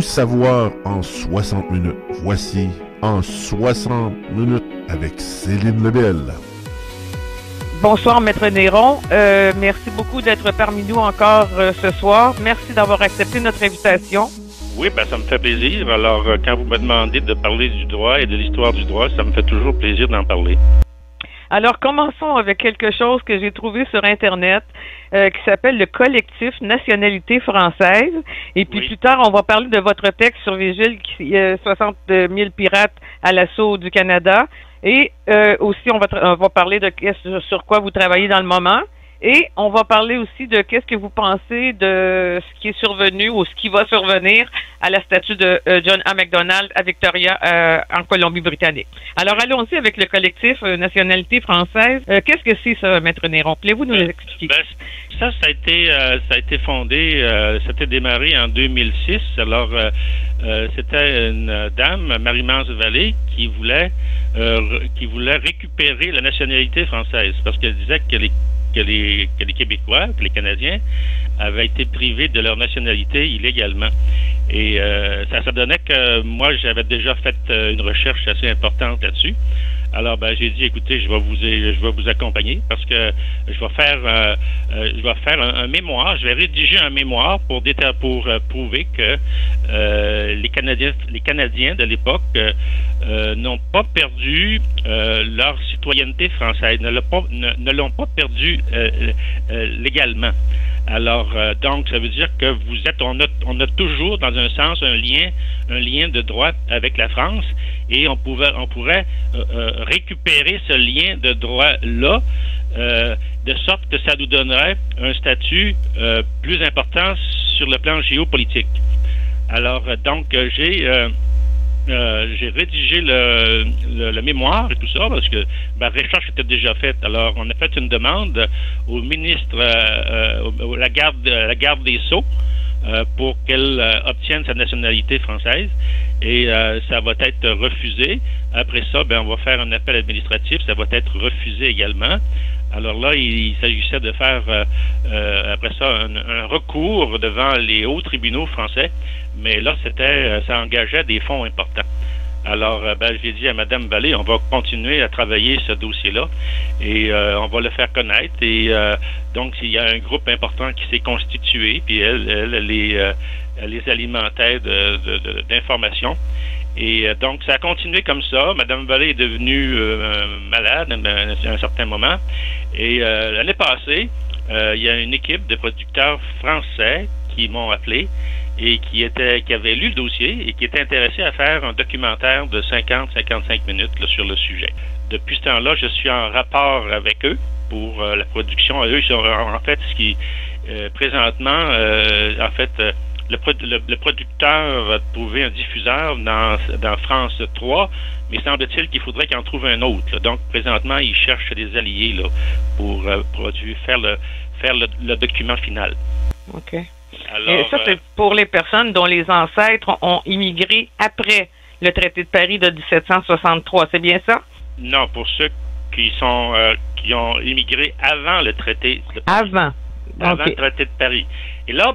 Tout savoir en 60 minutes. Voici En 60 minutes avec Céline Lebel. Bonsoir, Maître Néron. Merci beaucoup d'être parmi nous encore ce soir. Merci d'avoir accepté notre invitation. Oui, ben ça me fait plaisir. Alors, quand vous me demandez de parler du droit et de l'histoire du droit, ça me fait toujours plaisir d'en parler. Alors, commençons avec quelque chose que j'ai trouvé sur Internet qui s'appelle le collectif Nationalité française. Et puis plus tard, on va parler de votre texte sur Vigile, 60 000 pirates à l'assaut du Canada. Et aussi, on va parler de sur quoi vous travaillez dans le moment. Et on va parler aussi de qu'est-ce que vous pensez de ce qui est survenu ou ce qui va survenir à la statue de John A. Macdonald à Victoria en Colombie-Britannique. Alors, allons-y avec le collectif Nationalité française. Qu'est-ce que c'est ça, Maître Néron? Plaît-vous nous expliquer? Ça a été fondé, ça a été démarré en 2006. Alors, c'était une dame, Marie-Mance Vallée, qui voulait récupérer la nationalité française parce qu'elle disait que les Québécois, que les Canadiens avaient été privés de leur nationalité illégalement. Et ça donnait que moi, j'avais déjà fait une recherche assez importante là-dessus. Alors, j'ai dit, écoutez, je vais vous accompagner parce que je vais faire un mémoire, je vais rédiger un mémoire pour prouver que les Canadiens de l'époque n'ont pas perdu leur citoyenneté française, ne l'ont pas perdu légalement. Alors, donc, ça veut dire que on a toujours, dans un sens, un lien de droit avec la France, et on pourrait récupérer ce lien de droit-là, de sorte que ça nous donnerait un statut plus important sur le plan géopolitique. Alors, donc, j'ai rédigé le mémoire et tout ça parce que ma recherche était déjà faite. Alors, on a fait une demande au ministre, la garde des Sceaux, pour qu'elle obtienne sa nationalité française, et ça va être refusé. Après ça, on va faire un appel administratif, ça va être refusé également. Alors là, il s'agissait de faire après ça un recours devant les hauts tribunaux français, mais là, ça engageait des fonds importants. Alors, j'ai dit à Mme Vallée, on va continuer à travailler ce dossier-là et on va le faire connaître. Et donc, il y a un groupe important qui s'est constitué, puis elle les alimentait d'informations. Et donc, ça a continué comme ça. Mme Vallée est devenue malade à un certain moment. Et l'année passée, il y a une équipe de producteurs français qui m'ont appelé et qui avait lu le dossier et qui était intéressé à faire un documentaire de 50-55 minutes là, sur le sujet. Depuis ce temps-là, je suis en rapport avec eux pour la production. Eux, en fait, ce qui présentement, le producteur va trouver un diffuseur dans France 3, mais semble-t-il qu'il faudrait qu'il en trouve un autre. Là. Donc, présentement, il cherche des alliés là, pour faire le document final. OK. Alors, et ça, c'est pour les personnes dont les ancêtres ont immigré après le traité de Paris de 1763. C'est bien ça? Non, pour ceux qui ont immigré avant le traité de Paris. Avant le traité de Paris. Et là,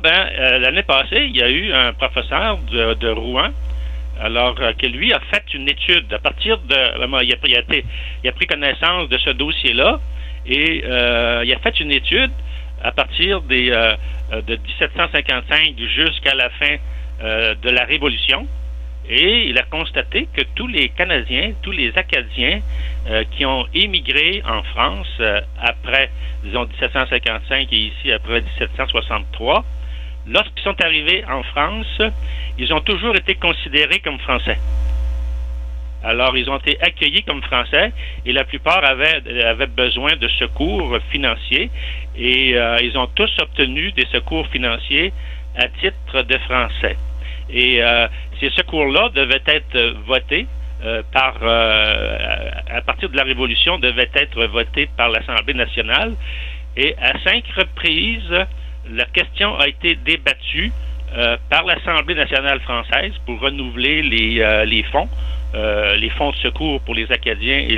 l'année passée, il y a eu un professeur de Rouen, alors que lui a fait une étude à partir de... il a pris connaissance de ce dossier-là et il a fait une étude à partir de 1755 jusqu'à la fin de la Révolution. Et il a constaté que tous les Canadiens, tous les Acadiens qui ont émigré en France après, disons, 1755 et ici après 1763, lorsqu'ils sont arrivés en France, ils ont toujours été considérés comme Français. Alors, ils ont été accueillis comme Français et la plupart avaient besoin de secours financiers et ils ont tous obtenu des secours financiers à titre de Français. Et ces secours-là devaient être votés à partir de la Révolution, devaient être votés par l'Assemblée nationale. Et à 5 reprises, la question a été débattue par l'Assemblée nationale française pour renouveler les fonds de secours pour les Acadiens et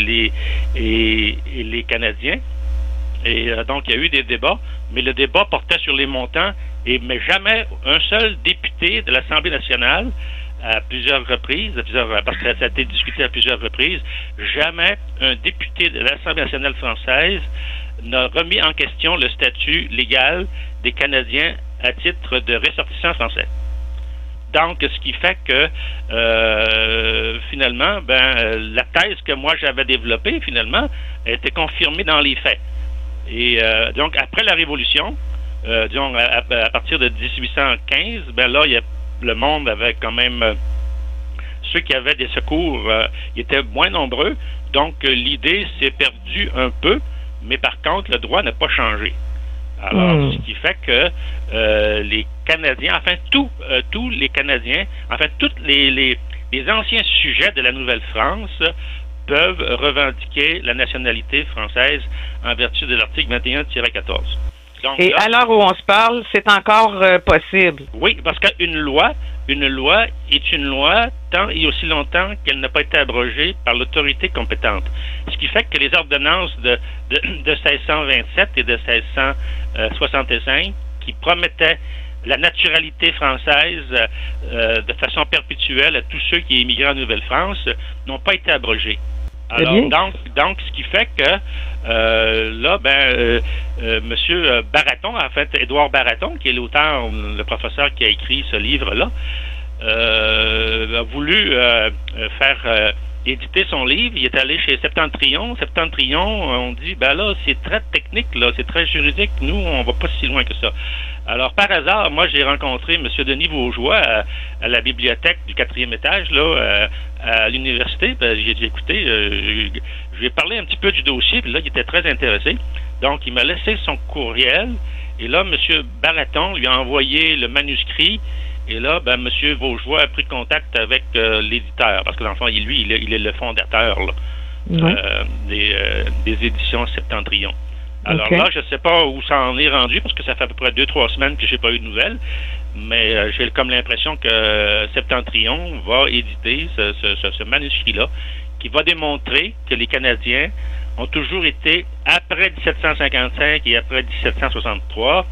les Canadiens. Et donc, il y a eu des débats, mais le débat portait sur les montants mais jamais un seul député de l'Assemblée nationale, à plusieurs reprises, parce que ça a été discuté à plusieurs reprises, jamais un député de l'Assemblée nationale française n'a remis en question le statut légal des Canadiens à titre de ressortissants français. Donc, ce qui fait que, finalement, la thèse que moi j'avais développée, finalement, a été confirmée dans les faits. Et donc, après la Révolution, disons, à partir de 1815, là, le monde avait quand même... ceux qui avaient des secours, ils étaient moins nombreux. Donc, l'idée s'est perdue un peu, mais par contre, le droit n'a pas changé. Alors, ce qui fait que les Canadiens, enfin tous les Canadiens, enfin tous les anciens sujets de la Nouvelle-France peuvent revendiquer la nationalité française en vertu de l'article 21-14. Donc, et à l'heure où on se parle, c'est encore possible. Oui, parce qu'une loi est une loi tant et aussi longtemps qu'elle n'a pas été abrogée par l'autorité compétente. Ce qui fait que les ordonnances de 1627 et de 1665 qui promettaient la naturalité française de façon perpétuelle à tous ceux qui émigraient en Nouvelle-France n'ont pas été abrogées. Alors, donc, ce qui fait que Monsieur Baraton, en fait, Édouard Baraton, qui est l'auteur, le professeur qui a écrit ce livre-là, a voulu faire éditer son livre. Il est allé chez Septentrion. Septentrion, on dit, là, c'est très technique, là, c'est très juridique. Nous, on va pas si loin que ça. Alors, par hasard, moi, j'ai rencontré M. Denis Vaugeois à la bibliothèque du 4e étage, là, à l'université. J'ai écouté, je lui ai parlé un petit peu du dossier, puis là, il était très intéressé. Donc, il m'a laissé son courriel, et là, M. Baraton lui a envoyé le manuscrit, et là, M. Vaugeois a pris contact avec l'éditeur, parce que dans le fond, il est le fondateur là, des éditions Septentrion. Alors là, je ne sais pas où ça en est rendu, parce que ça fait à peu près 2-3 semaines que j'ai pas eu de nouvelles, mais j'ai comme l'impression que Septentrion va éditer ce manuscrit-là, qui va démontrer que les Canadiens ont toujours été, après 1755 et après 1763,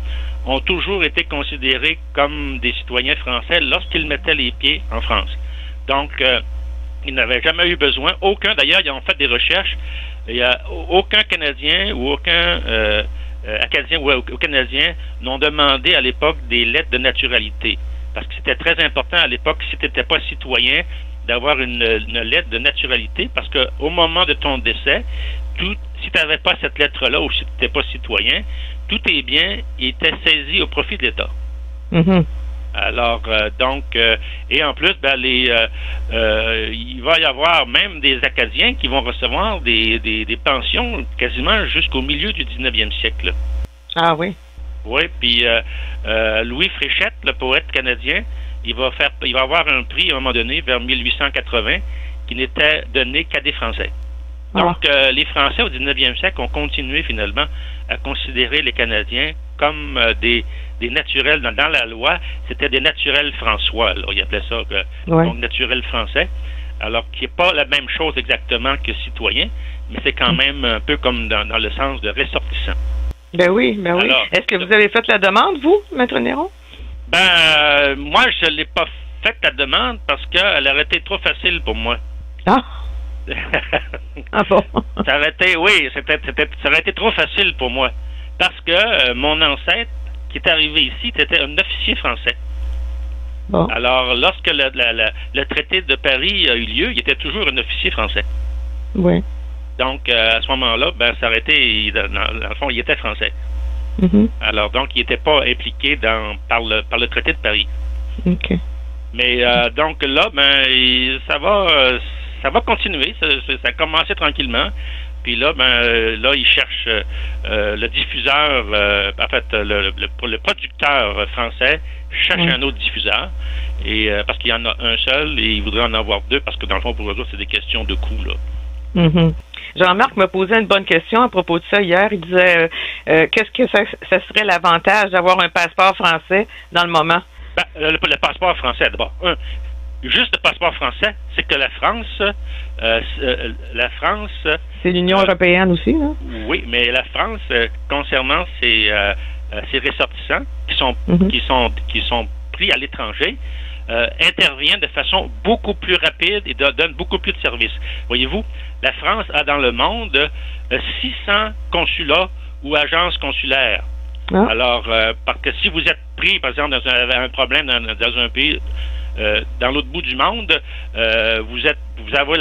ont toujours été considérés comme des citoyens français lorsqu'ils mettaient les pieds en France. Donc, ils n'avaient jamais eu besoin, d'ailleurs, ils ont fait des recherches, il n'y a aucun Canadien ou aucun Acadien ou Canadien n'ont demandé à l'époque des lettres de naturalité. Parce que c'était très important à l'époque, si tu n'étais pas citoyen, d'avoir une lettre de naturalité, parce qu'au moment de ton décès, si tu n'avais pas cette lettre-là ou si tu n'étais pas citoyen, tous tes biens étaient saisis au profit de l'État. Alors, et en plus, il va y avoir même des Acadiens qui vont recevoir des pensions quasiment jusqu'au milieu du 19e siècle. Ah oui? Oui, puis Louis Fréchette, le poète canadien, il va avoir un prix à un moment donné, vers 1880, qui n'était donné qu'à des Français. Donc, les Français au 19e siècle ont continué finalement à considérer les Canadiens comme des naturels. Dans la loi, c'était des naturels françois. Alors, ils appelaient ça donc naturels français. Alors, qui n'est pas la même chose exactement que citoyen, mais c'est quand même un peu comme dans le sens de ressortissant. Ben oui. Alors, est-ce que vous avez fait la demande, vous, Maître Néron? Moi, je ne l'ai pas fait la demande parce qu'elle aurait été trop facile pour moi. Ah! Ah bon? Ça aurait été trop facile pour moi. Parce que mon ancêtre, qui est arrivé ici, était un officier français. Bon. Alors, lorsque le traité de Paris a eu lieu, il était toujours un officier français. Oui. Donc, à ce moment-là, ça aurait été, dans le fond, il était français. Alors, donc, il n'était pas impliqué par le traité de Paris. OK. Mais, donc, là, ça va continuer. Ça a commencé tranquillement. Puis là, il cherche le diffuseur, en fait, le producteur français cherche un autre diffuseur. Et parce qu'il y en a un seul et il voudrait en avoir deux parce que dans le fond, pour eux autres, c'est des questions de coût, là. Jean-Marc me posait une bonne question à propos de ça hier. Il disait qu'est-ce que ça serait l'avantage d'avoir un passeport français dans le moment? Le passeport français, d'abord. Juste le passeport français, c'est que la France... c'est l'Union européenne aussi, là? Oui, mais la France, concernant ses ces ressortissants qui sont pris à l'étranger intervient de façon beaucoup plus rapide et donne beaucoup plus de services. Voyez-vous, la France a dans le monde 600 consulats ou agences consulaires. Ah. Alors, parce que si vous êtes pris, par exemple, dans un problème dans un pays, dans l'autre bout du monde, vous avez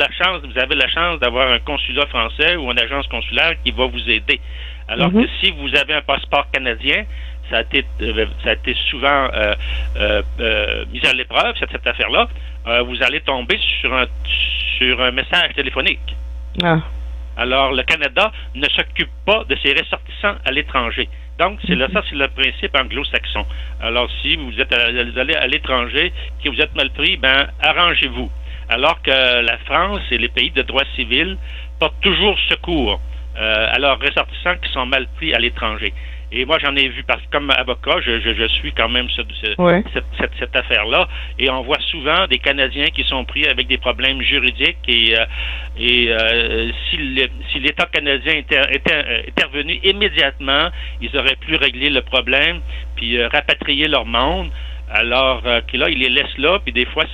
la chance d'avoir un consulat français ou une agence consulaire qui va vous aider. Alors que si vous avez un passeport canadien, ça a été souvent mis à l'épreuve, cette affaire-là. Vous allez tomber sur un message téléphonique. Ah. Alors, le Canada ne s'occupe pas de ses ressortissants à l'étranger. Donc, ça, c'est le principe anglo-saxon. Alors, si vous allez à l'étranger, que vous êtes mal pris, ben, arrangez-vous. Alors que la France et les pays de droit civil portent toujours secours à leurs ressortissants qui sont mal pris à l'étranger. Et moi, j'en ai vu, parce que comme avocat, je suis quand même cette affaire-là, et on voit souvent des Canadiens qui sont pris avec des problèmes juridiques, et si l'État canadien était intervenu immédiatement, ils auraient pu régler le problème, puis rapatrier leur monde, alors que là, ils les laissent là, puis des fois,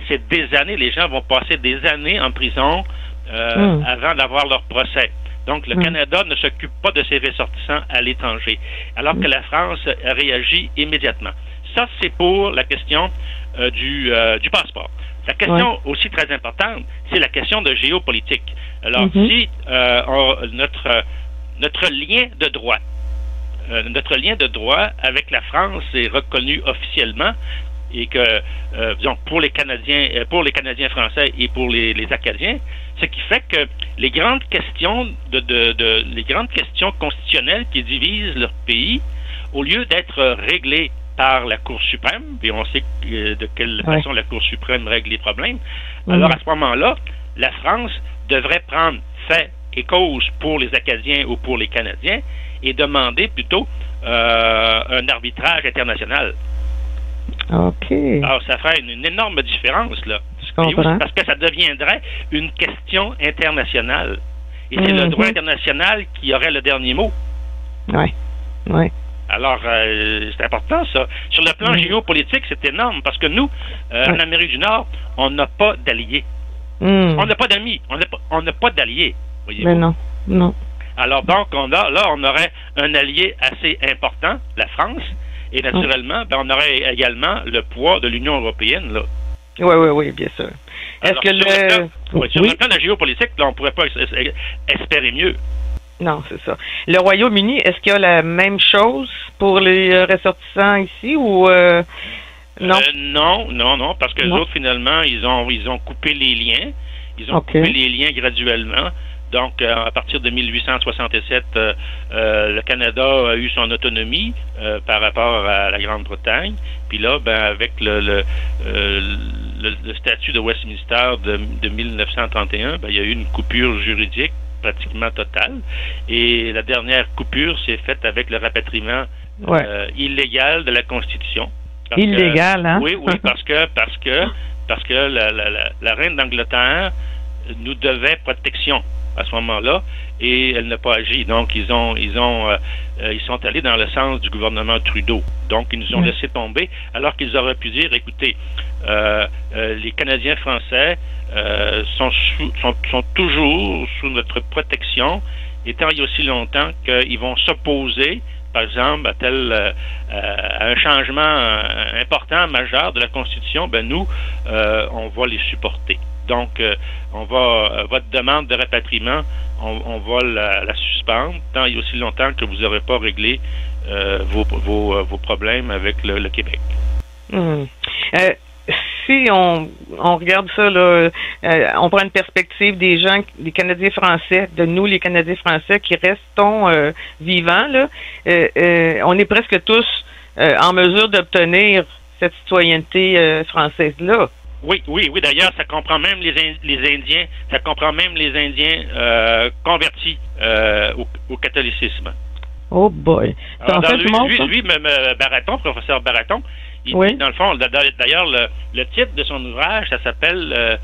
c'est des années, les gens vont passer des années en prison avant d'avoir leur procès. Donc, le Canada ne s'occupe pas de ses ressortissants à l'étranger, alors que la France réagit immédiatement. Ça, c'est pour la question du passeport. La question aussi très importante, c'est la question de géopolitique. Alors, si notre lien de droit avec la France est reconnu officiellement, et que, disons, pour les Canadiens français et pour les Acadiens, ce qui fait que les grandes questions les grandes questions constitutionnelles qui divisent leur pays, au lieu d'être réglées par la Cour suprême, et on sait de quelle façon la Cour suprême règle les problèmes, alors à ce moment-là, la France devrait prendre fait et cause pour les Acadiens ou pour les Canadiens et demander plutôt un arbitrage international. OK. Alors, ça ferait une énorme différence, là. Parce que ça deviendrait une question internationale. Et c'est le droit international qui aurait le dernier mot. Oui. Oui. Alors, c'est important, ça. Sur le plan géopolitique, c'est énorme, parce que nous, en Amérique du Nord, on n'a pas d'alliés. On n'a pas d'amis. On n'a pas d'alliés. Mais non. Alors, donc, on aurait un allié assez important, la France, et naturellement, on aurait également le poids de l'Union européenne, là. Oui, bien sûr. Alors, sur le plan de la géopolitique, là, on ne pourrait pas espérer mieux. Non, c'est ça. Le Royaume-Uni, est-ce qu'il y a la même chose pour les ressortissants ici ou non? Non, parce que les autres, finalement, ils ont coupé les liens. Ils ont coupé les liens graduellement. Donc, à partir de 1867, le Canada a eu son autonomie par rapport à la Grande-Bretagne. Puis là, avec le statut de Westminster de 1931, il y a eu une coupure juridique pratiquement totale. Et la dernière coupure s'est faite avec le rapatriement illégal de la Constitution. Illégal, hein? Oui, parce que la reine d'Angleterre nous devait protection à ce moment-là, et elle n'a pas agi. Donc, ils sont allés dans le sens du gouvernement Trudeau. Donc, ils nous ont laissé tomber, alors qu'ils auraient pu dire, écoutez, les Canadiens français sont toujours sous notre protection, et tant il y a aussi longtemps qu'ils vont s'opposer, par exemple, à un changement important, majeur de la Constitution, nous, on va les supporter. Donc, votre demande de rapatriement, on va la suspendre, tant et aussi longtemps que vous n'aurez pas réglé vos problèmes avec le Québec. Si on regarde ça, là, on prend une perspective des gens, des Canadiens français, de nous, les Canadiens français, qui restons vivants, là, on est presque tous en mesure d'obtenir cette citoyenneté française-là. Oui. D'ailleurs, ça comprend même les Indiens. Ça comprend même les Indiens convertis au catholicisme. Oh boy. Alors, lui, Baraton, professeur Baraton, il dit, dans le fond, d'ailleurs, le titre de son ouvrage, ça s'appelle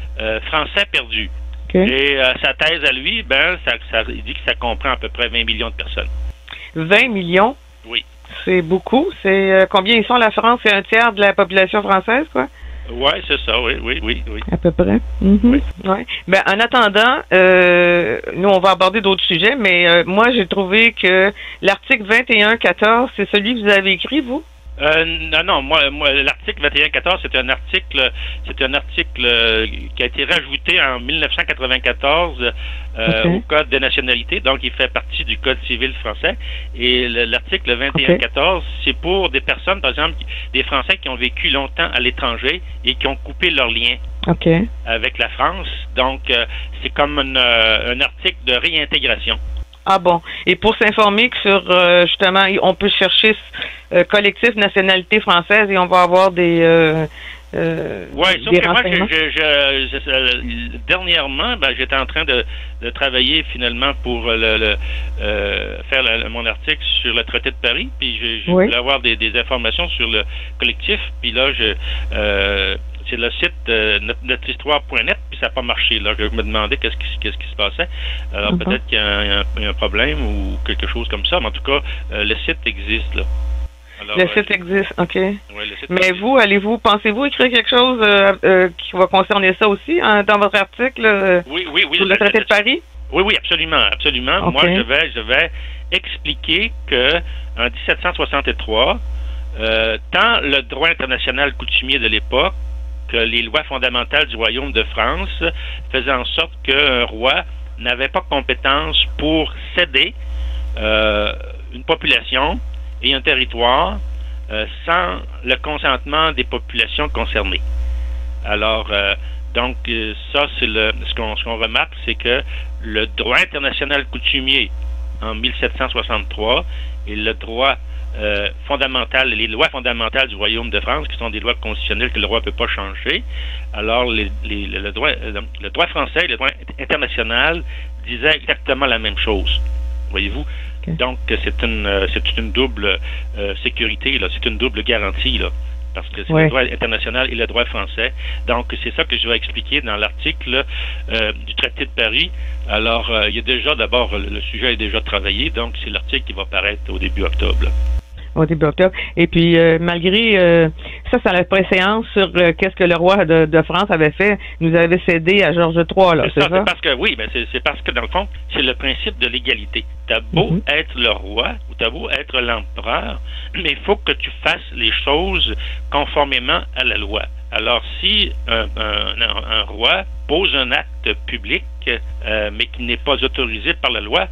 Français perdus. Et sa thèse à lui, il dit que ça comprend à peu près 20 millions de personnes. 20 millions? Oui. C'est beaucoup. C'est combien ils sont, la France? C'est un tiers de la population française, quoi? Oui, c'est ça, oui. À peu près. Oui. Ouais. Ben, en attendant, nous, on va aborder d'autres sujets, mais moi, j'ai trouvé que l'article 21.14, c'est celui que vous avez écrit, vous? Non, moi l'article 21.14, c'est un article qui a été rajouté en 1994 au Code des nationalités, donc il fait partie du Code civil français. Et l'article 21.14, c'est pour des personnes, par exemple, des Français qui ont vécu longtemps à l'étranger et qui ont coupé leurs liens avec la France. Donc, c'est comme un article de réintégration. Ah bon. Et pour s'informer que sur, justement, on peut chercher collectif nationalité française et on va avoir des sauf que moi, dernièrement, j'étais en train de travailler finalement pour faire mon article sur le traité de Paris, puis je voulais avoir des informations sur le collectif, puis là, c'est le site notrehistoire.net, puis ça n'a pas marché. Là, je me demandais qu'est-ce qui se passait. Alors peut-être qu'il y a un problème ou quelque chose comme ça, mais en tout cas, le site existe là. Alors, le site existe, OK. Ouais, le site mais existe. Pensez-vous écrire quelque chose qui va concerner ça aussi dans votre article oui, sur le traité de Paris? Oui, absolument. Okay. Moi, je vais expliquer que en 1763, tant le droit international coutumier de l'époque que les lois fondamentales du Royaume de France faisaient en sorte qu'un roi n'avait pas compétence pour céder une population et un territoire sans le consentement des populations concernées. Alors, donc, ça, c'est ce qu'on remarque, c'est que le droit international coutumier en 1763 et le droit les lois fondamentales du Royaume de France, qui sont des lois constitutionnelles que le roi ne peut pas changer. Alors, le droit français et le droit international disaient exactement la même chose. Voyez-vous? Okay. Donc, c'est une double sécurité, là. C'est une double garantie, là. Parce que c'est le droit international et le droit français. Donc, c'est ça que je vais expliquer dans l'article du traité de Paris. Alors, il y a déjà, d'abord, le sujet est déjà travaillé, donc c'est l'article qui va paraître au début octobre. Au début octobre. Et puis, malgré ça, c'est la préséance sur qu'est-ce que le roi de France avait fait, nous avait cédé à Georges III, là, c'est ça? C'est parce que, c'est parce que, dans le fond, c'est le principe de l'égalité. T'as beau être le roi, ou t'as beau être l'empereur, mais il faut que tu fasses les choses conformément à la loi. Alors, si un roi pose un acte public, mais qui n'est pas autorisé par la loi,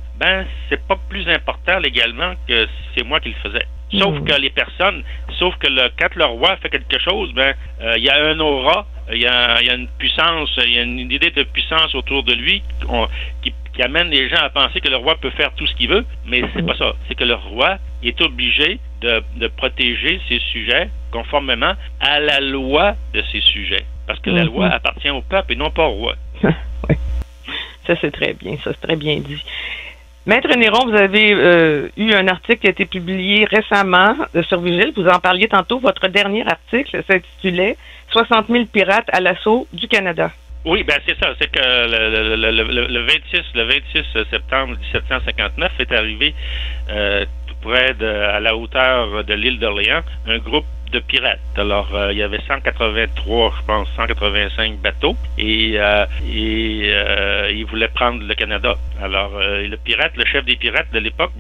c'est pas plus important légalement que c'est moi qui le faisais. Sauf que quand le roi fait quelque chose, il y a un aura, il y a une puissance, il y a une idée de puissance autour de lui qui amène les gens à penser que le roi peut faire tout ce qu'il veut, mais c'est pas ça. C'est que le roi est obligé de protéger ses sujets conformément à la loi de ses sujets. Parce que la loi appartient au peuple et non pas au roi. Oui. Ça, c'est très bien. Ça, c'est très bien dit. Maître Néron, vous avez eu un article qui a été publié récemment sur Vigile. Vous en parliez tantôt. Votre dernier article s'intitulait « 60 000 pirates à l'assaut du Canada ». Oui, c'est ça. C'est que le 26 septembre 1759 est arrivé tout près à la hauteur de l'île d'Orléans un groupe de pirates. Alors, il y avait 185 bateaux et ils voulaient prendre le Canada. Alors, le chef des pirates de l'époque,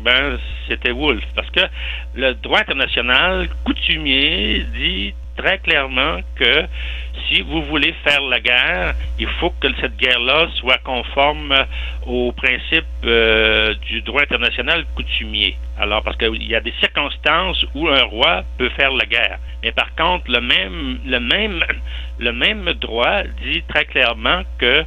c'était Wolfe. Parce que le droit international coutumier dit très clairement que si vous voulez faire la guerre, il faut que cette guerre-là soit conforme aux principes du droit international coutumier. Alors, parce qu'il y a des circonstances où un roi peut faire la guerre. Mais par contre, le même droit dit très clairement que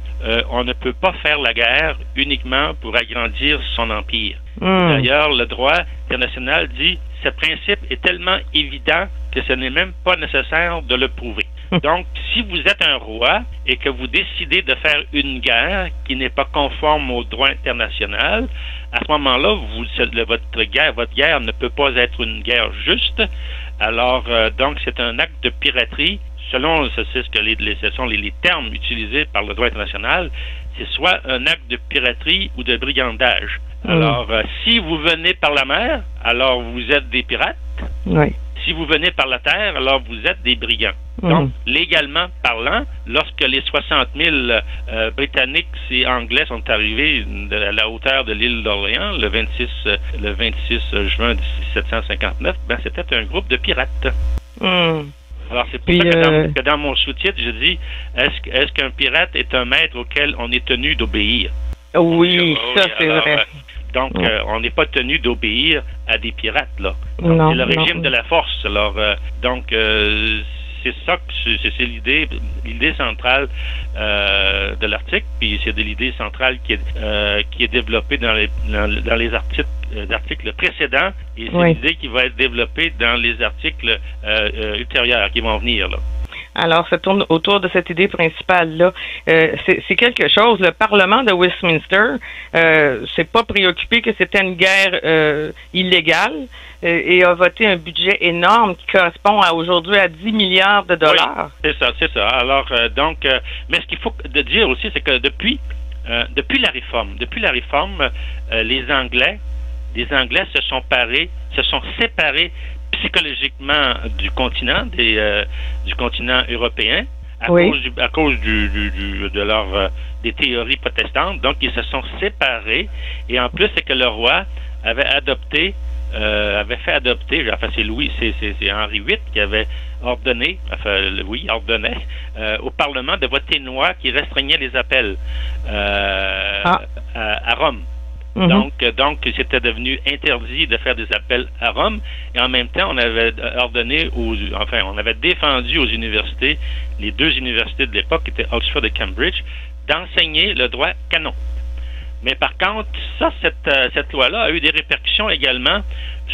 on ne peut pas faire la guerre uniquement pour agrandir son empire. D'ailleurs, le droit international dit ce principe est tellement évident que ce n'est même pas nécessaire de le prouver. Donc, si vous êtes un roi et que vous décidez de faire une guerre qui n'est pas conforme au droit international, à ce moment-là, votre guerre ne peut pas être une guerre juste. Alors, donc, c'est un acte de piraterie. Selon ce sont les termes utilisés par le droit international, c'est soit un acte de piraterie ou de brigandage. Alors, si vous venez par la mer, alors vous êtes des pirates. Oui. Si vous venez par la terre, alors vous êtes des brigands. Donc, légalement parlant, lorsque les 60 000 Britanniques et Anglais sont arrivés à la hauteur de l'île d'Orléans le 26 juin 1759, ben, c'était un groupe de pirates. Alors, c'est pour ça que dans mon sous-titre, je dis, est-ce qu'un pirate est un maître auquel on est tenu d'obéir? Oui, ça c'est vrai. Donc, on n'est pas tenu d'obéir à des pirates, là. Non, c'est le régime de la force. Alors, c'est ça que c'est l'idée centrale de l'article, puis c'est de l'idée centrale qui est développée dans les articles précédents, et c'est l'idée qui va être développée dans les articles ultérieurs qui vont venir, là. Alors, ça tourne autour de cette idée principale-là. C'est quelque chose. Le Parlement de Westminster s'est pas préoccupé que c'était une guerre illégale et a voté un budget énorme qui correspond aujourd'hui à 10 milliards de dollars. Oui, c'est ça. Alors, mais ce qu'il faut dire aussi, c'est que depuis la réforme, les Anglais se sont séparés psychologiquement du continent européen à cause des théories protestantes. Donc ils se sont séparés, et en plus c'est que le roi avait fait adopter, c'est Henri VIII qui avait ordonné au Parlement de voter une loi qui restreignait les appels à Rome. Donc, c'était devenu interdit de faire des appels à Rome, et en même temps, on avait défendu aux universités, les deux universités de l'époque, qui étaient Oxford et Cambridge, d'enseigner le droit canon. Mais par contre, cette loi-là a eu des répercussions également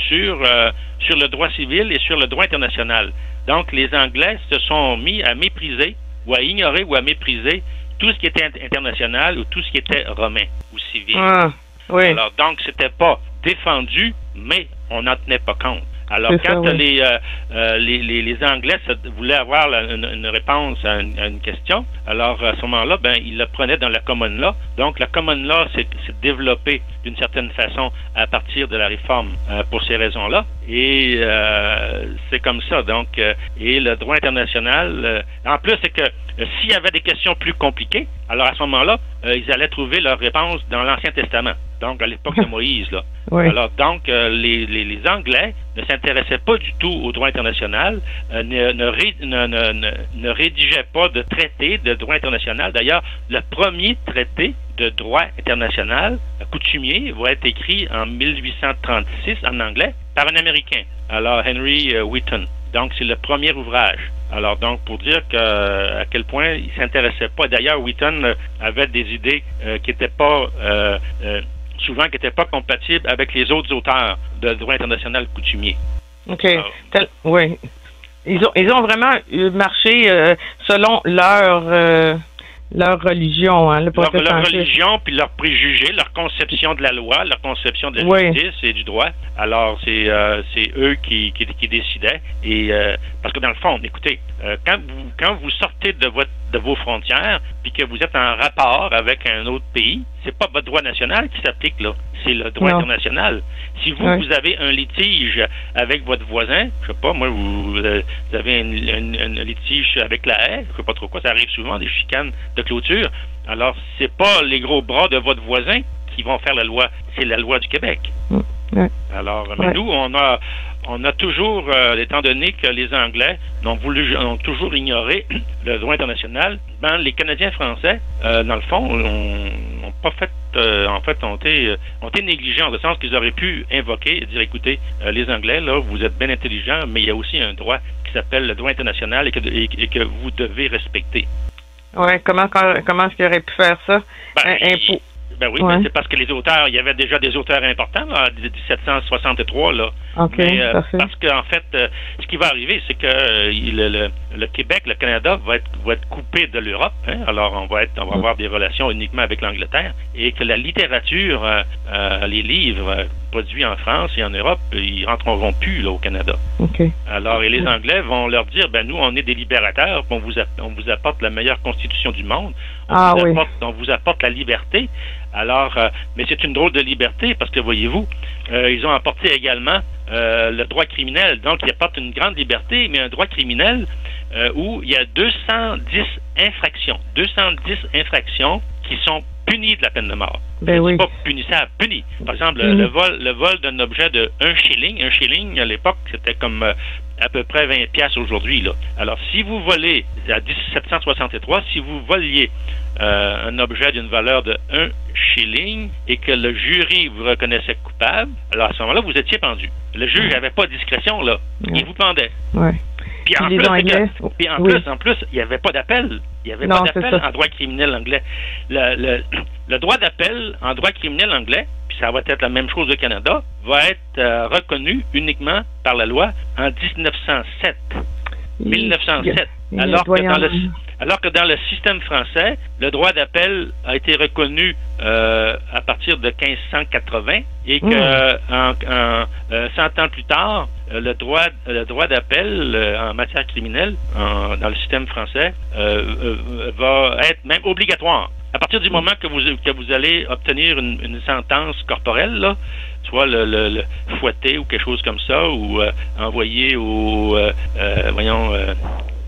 sur le droit civil et sur le droit international. Donc, les Anglais se sont mis à mépriser, ou à ignorer, ou à mépriser tout ce qui était international ou tout ce qui était romain ou civil. Oui. Alors, donc, c'était pas défendu, mais on n'en tenait pas compte. Alors, quand les Anglais voulaient avoir une réponse à une question, alors à ce moment-là, ben, ils le prenaient dans la common law. Donc, la common law s'est développée d'une certaine façon à partir de la réforme pour ces raisons-là. Et c'est comme ça. Donc, et le droit international, en plus, c'est que s'il y avait des questions plus compliquées, alors à ce moment-là, ils allaient trouver leur réponse dans l'Ancien Testament. Donc, à l'époque de Moïse, là. Oui. Alors, donc, les Anglais ne s'intéressaient pas du tout au droit international, ne rédigeaient pas de traité de droit international. D'ailleurs, le premier traité de droit international coutumier va être écrit en 1836 en anglais par un Américain, alors Henry Wheaton. Donc, c'est le premier ouvrage. Alors, donc, pour dire à quel point il ne s'intéressait pas. D'ailleurs, Wheaton avait des idées qui n'étaient pas... souvent qui n'étaient pas compatibles avec les autres auteurs de droit international coutumier. OK. Oui. Ils ont vraiment marché selon leur religion, hein, le protestantisme. Leur religion, puis leurs préjugés, leur conception de la loi, leur conception de la justice et du droit. Alors, c'est eux qui décidaient. Et parce que dans le fond, écoutez, quand vous sortez de vos frontières, puis que vous êtes en rapport avec un autre pays, c'est pas votre droit national qui s'applique là, c'est le droit international. Si vous avez un litige avec votre voisin, je sais pas, moi, vous avez un litige avec la haie, je sais pas trop quoi, ça arrive souvent, des chicanes de clôture. Alors, c'est pas les gros bras de votre voisin qui vont faire la loi, c'est la loi du Québec. Alors, mais nous, on a toujours, étant donné que les Anglais ont toujours ignoré le droit international, ben, les Canadiens français, dans le fond, ont pas fait, ont été négligents, dans le sens qu'ils auraient pu invoquer et dire, écoutez, les Anglais, là, vous êtes bien intelligents, mais il y a aussi un droit qui s'appelle le droit international et que vous devez respecter. Oui, comment est-ce qu'il aurait pu faire ça? Ben oui, mais c'est parce que les auteurs, il y avait déjà des auteurs importants là, en 1763 là. OK, mais parce qu'en fait, ce qui va arriver, c'est que le Québec, le Canada va être coupé de l'Europe. Hein? Alors on va avoir des relations uniquement avec l'Angleterre et que la littérature, les livres produits en France et en Europe, ils rentreront plus là au Canada. Okay. Alors et les Anglais vont leur dire, ben nous on est des libérateurs, on vous apporte la meilleure constitution du monde, on vous apporte la liberté. Alors, mais c'est une drôle de liberté parce que voyez-vous, ils ont apporté également le droit criminel. Donc, ils apportent une grande liberté, mais un droit criminel où il y a 210 infractions qui sont punies de la peine de mort. Ben oui. C'est pas punissable, puni. Par exemple, le vol d'un objet de 1 shilling. 1 shilling, à l'époque, c'était comme à peu près 20 piastres aujourd'hui, là. Alors, si vous volez, à 1763, si vous voliez un objet d'une valeur de 1 shilling et que le jury vous reconnaissait coupable, alors à ce moment-là, vous étiez pendu. Le juge n'avait pas de discrétion, là. Il vous pendait. Ouais. Puis en plus, il n'y avait pas d'appel. Il n'y avait pas d'appel en droit criminel anglais. Le droit d'appel en droit criminel anglais, puis ça va être la même chose au Canada, va être reconnu uniquement par la loi en 1907. 1907. Alors que dans le système français, le droit d'appel a été reconnu à partir de 1580 et que 100 ans plus tard, le droit d'appel en matière criminelle dans le système français va être même obligatoire. À partir du moment que vous allez obtenir une sentence corporelle, là, soit le fouetté ou quelque chose comme ça, ou envoyé au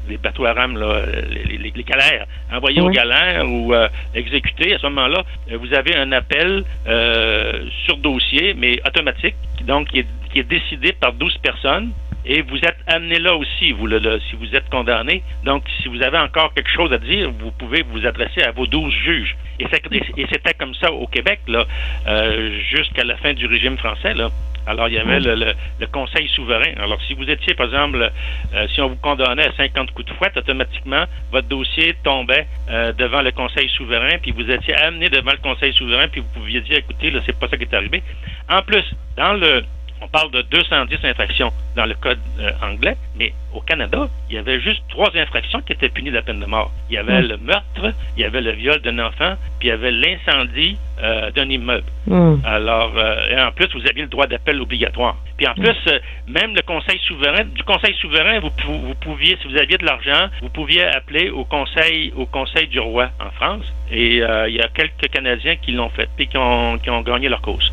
les bateaux à rame, là, les galères, envoyés aux galères ou exécutés, à ce moment-là, vous avez un appel sur dossier, mais automatique, donc qui est décidé par 12 personnes. Et vous êtes amené là aussi, si vous êtes condamné. Donc, si vous avez encore quelque chose à dire, vous pouvez vous adresser à vos 12 juges. Et c'était comme ça au Québec, là, jusqu'à la fin du régime français, là. Alors, il y avait le Conseil souverain. Alors, si vous étiez, par exemple, si on vous condamnait à 50 coups de fouette, automatiquement, votre dossier tombait devant le Conseil souverain, puis vous étiez amené devant le Conseil souverain, puis vous pouviez dire, écoutez, là, c'est pas ça qui est arrivé. En plus, on parle de 210 infractions dans le code anglais, mais au Canada, il y avait juste 3 infractions qui étaient punies de la peine de mort. Il y avait le meurtre, il y avait le viol d'un enfant, puis il y avait l'incendie d'un immeuble. Alors, et en plus, vous aviez le droit d'appel obligatoire. Puis en plus, même du Conseil souverain, vous pouviez, si vous aviez de l'argent, vous pouviez appeler au Conseil du roi en France, et il y a quelques Canadiens qui l'ont fait, puis qui ont gagné leur cause.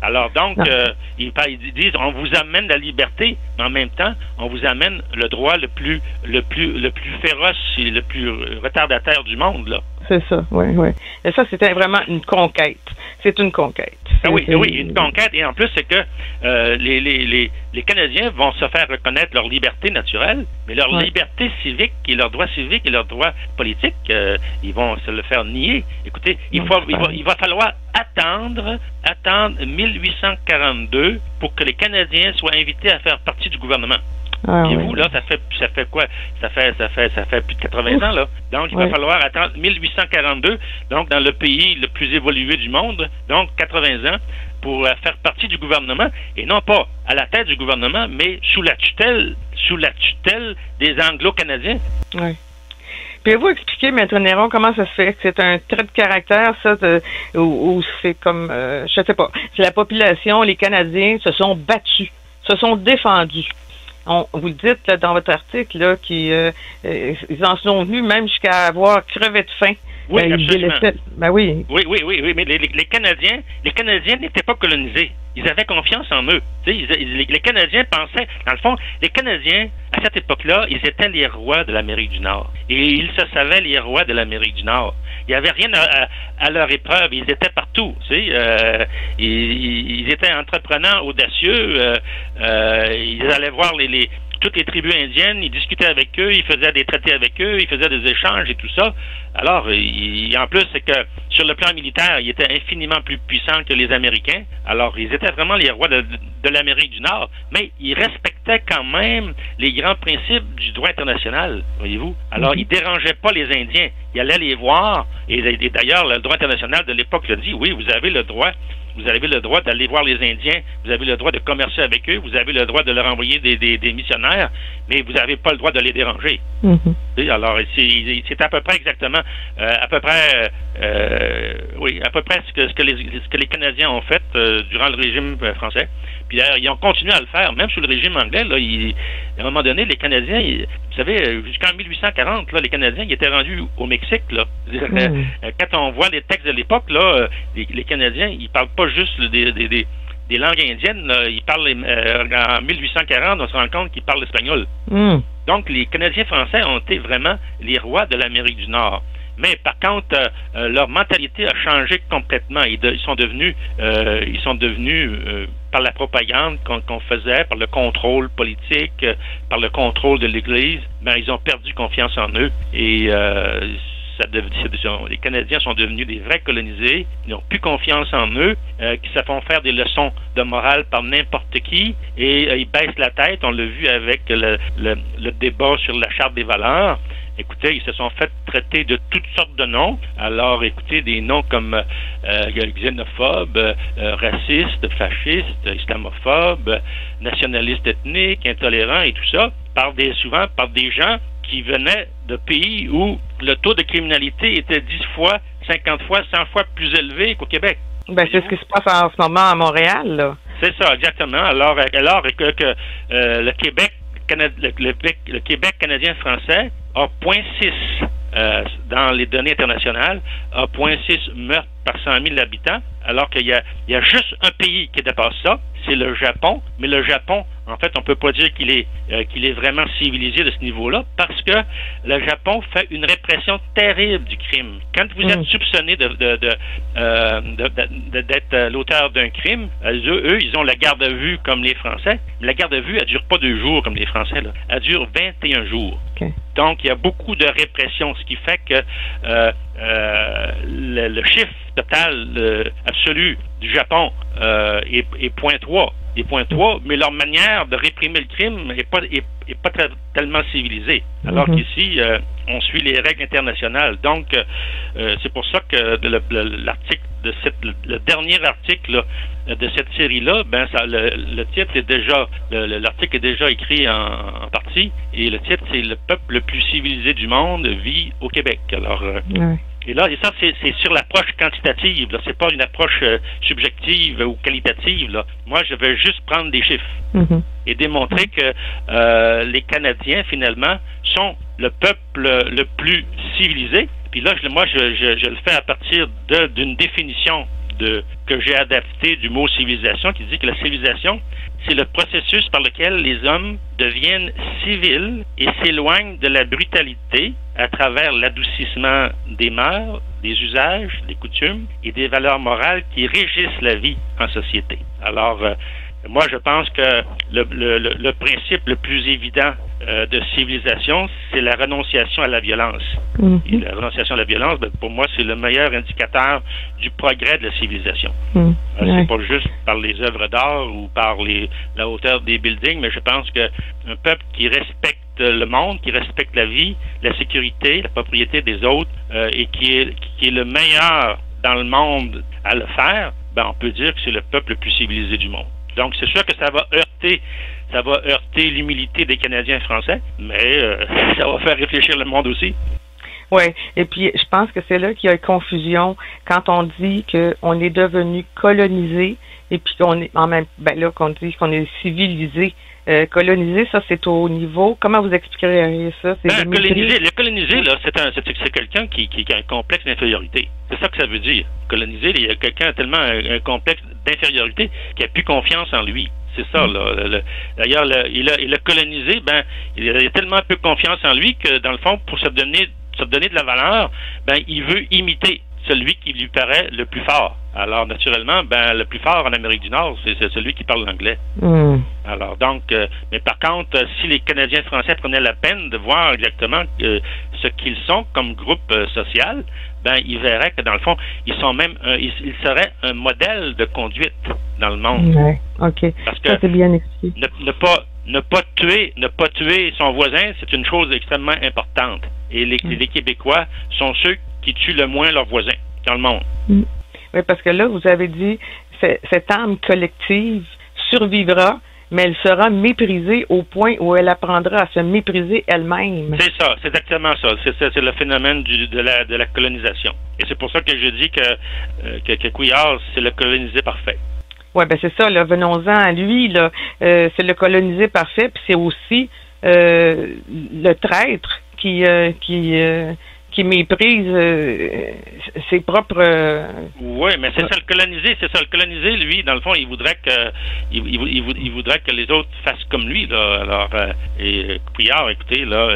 Alors donc, ils disent, on vous amène la liberté, mais en même temps, on vous amène le droit le plus féroce et le plus retardataire du monde, là. C'est ça, oui. Et ça, c'était vraiment une conquête. C'est une conquête. Oui, une conquête. Et en plus, c'est que les Canadiens vont se faire reconnaître leur liberté naturelle, mais leur liberté civique et leurs droits civiques et leurs droits politiques, ils vont se le faire nier. Écoutez, il va falloir attendre 1842 pour que les Canadiens soient invités à faire partie du gouvernement. Et vous, là, ça fait quoi? Ça fait plus de 80 ans, là. Donc, il va falloir attendre 1842, donc dans le pays le plus évolué du monde, donc 80 ans, pour faire partie du gouvernement, et non pas à la tête du gouvernement, mais sous la tutelle des Anglo-Canadiens. Oui. Pouvez-vous expliquer, Maître Néron, comment ça se fait que c'est un trait de caractère, ça, ou c'est comme, je sais pas, c'est la population, les Canadiens se sont battus, se sont défendus. Vous le dites là, dans votre article là, qu'ils en sont venus même jusqu'à avoir crevé de faim. Oui, absolument. Oui, mais les Canadiens n'étaient pas colonisés. Ils avaient confiance en eux. Les Canadiens pensaient, dans le fond, les Canadiens, à cette époque-là, ils étaient les rois de l'Amérique du Nord. Et ils se savaient les rois de l'Amérique du Nord. Il n'y avait rien à leur épreuve. Ils étaient partout. Ils étaient entreprenants, audacieux. Ils allaient voir toutes les tribus indiennes, ils discutaient avec eux, ils faisaient des traités avec eux, ils faisaient des échanges et tout ça. Alors, en plus, c'est que sur le plan militaire, ils étaient infiniment plus puissants que les Américains. Alors, ils étaient vraiment les rois de l'Amérique du Nord, mais ils respectaient quand même les grands principes du droit international, voyez-vous. Alors, ils dérangeaient pas les Indiens. il allait les voir, et d'ailleurs, le droit international de l'époque l'a dit, oui, vous avez le droit d'aller voir les Indiens, vous avez le droit de commercer avec eux, vous avez le droit de leur envoyer des missionnaires, mais vous n'avez pas le droit de les déranger. Mm-hmm. Alors, c'est à peu près exactement, à peu près ce que les Canadiens ont fait durant le régime français. Puis d'ailleurs, ils ont continué à le faire, même sous le régime anglais. Là, à un moment donné, les Canadiens, vous savez, jusqu'en 1840, là, les Canadiens ils étaient rendus au Mexique. Là. Quand on voit les textes de l'époque, là, les Canadiens, ils parlent pas juste des langues indiennes. Là. Ils parlent en 1840, on se rend compte qu'ils parlent l'espagnol. Donc, les Canadiens français ont été vraiment les rois de l'Amérique du Nord. Mais par contre, leur mentalité a changé complètement. Ils sont devenus par la propagande qu'on faisait, par le contrôle politique, par le contrôle de l'Église, ils ont perdu confiance en eux. Et les Canadiens sont devenus des vrais colonisés. Ils n'ont plus confiance en eux, qui se font faire des leçons de morale par n'importe qui, et ils baissent la tête. On l'a vu avec le débat sur la Charte des valeurs. Écoutez, ils se sont fait traiter de toutes sortes de noms. Alors, écoutez, des noms comme xénophobes, racistes, fascistes, islamophobes, nationalistes ethniques, intolérants et tout ça, souvent par des gens qui venaient de pays où le taux de criminalité était 10 fois, 50 fois, 100 fois plus élevé qu'au Québec. C'est ce qui se passe en ce moment à Montréal, là. C'est ça, exactement. Alors que le Québec, le Québec canadien-français a 0.6 dans les données internationales, a 0.6 meurtres par 100 000 habitants, alors qu'il y a juste un pays qui dépasse ça, c'est le Japon. Mais le Japon, en fait, on peut pas dire qu'il est vraiment civilisé de ce niveau-là, parce que le Japon fait une répression terrible du crime. Quand vous êtes soupçonné d'être l'auteur d'un crime, eux, ils ont la garde à vue comme les Français. Mais la garde à vue, elle dure pas 2 jours comme les Français, là. Elle dure 21 jours. Okay. Donc, il y a beaucoup de répression, ce qui fait que le chiffre total absolu du Japon est 0.3. Des 0.3, mais leur manière de réprimer le crime n'est pas tellement civilisée. Alors qu'ici, on suit les règles internationales. Donc, c'est pour ça que le dernier article là, de cette série-là, le titre est déjà, l'article est déjà écrit en partie, et le titre, c'est « Le peuple le plus civilisé du monde vit au Québec ». Alors, et ça, c'est sur l'approche quantitative. Là, c'est pas une approche subjective ou qualitative. Là. Moi, je vais juste prendre des chiffres et démontrer que les Canadiens, finalement, sont le peuple le plus civilisé. Puis là, je le fais à partir d'une définition que j'ai adaptée du mot civilisation, qui dit que la civilisation, c'est le processus par lequel les hommes deviennent civils et s'éloignent de la brutalité à travers l'adoucissement des mœurs, des usages, des coutumes et des valeurs morales qui régissent la vie en société. Alors, moi, je pense que le principe le plus évident de civilisation, c'est la renonciation à la violence. Et la renonciation à la violence, pour moi, c'est le meilleur indicateur du progrès de la civilisation. C'est pas juste par les œuvres d'art ou par la hauteur des buildings, mais je pense qu'un peuple qui respecte le monde, qui respecte la vie, la sécurité, la propriété des autres, et qui est le meilleur dans le monde à le faire, on peut dire que c'est le peuple le plus civilisé du monde. Donc, c'est sûr que ça va heurter l'humilité des Canadiens français, mais ça va faire réfléchir le monde aussi. Oui, et puis je pense que c'est là qu'il y a une confusion quand on dit qu'on est devenu colonisé et puis qu'on est qu'on dit qu'on est civilisé. Colonisé, ça c'est au niveau. Comment vous expliqueriez ça? Le colonisé, là, c'est quelqu'un qui a un complexe d'infériorité. C'est ça que ça veut dire. Colonisé, il y a quelqu'un qui a tellement un complexe d'infériorité qui a plus confiance en lui. C'est ça, là. D'ailleurs, il a colonisé, il a tellement peu confiance en lui que, dans le fond, pour se donner de la valeur, il veut imiter celui qui lui paraît le plus fort. Alors, naturellement, le plus fort en Amérique du Nord, c'est celui qui parle l'anglais. Alors, donc, mais par contre, si les Canadiens français prenaient la peine de voir exactement ce qu'ils sont comme groupe social, ils verraient que, dans le fond, ils seraient un modèle de conduite dans le monde. Ouais, OK. Parce que ça, c'est bien expliqué. Ne pas tuer son voisin, c'est une chose extrêmement importante. et les Québécois sont ceux qui tuent le moins leurs voisins dans le monde. Oui, parce que là, vous avez dit, cette âme collective survivra, mais elle sera méprisée au point où elle apprendra à se mépriser elle-même. C'est ça, c'est exactement ça. C'est le phénomène de la colonisation. Et c'est pour ça que je dis que Couillard, c'est le colonisé parfait. Oui, ben c'est ça, là, venons-en à lui, là. C'est le colonisé parfait, puis c'est aussi le traître qui méprise ses propres... Oui, mais c'est ça le colonisé. C'est ça le colonisé, lui, dans le fond, il voudrait que les autres fassent comme lui, là. Alors, et Couillard, écoutez, là,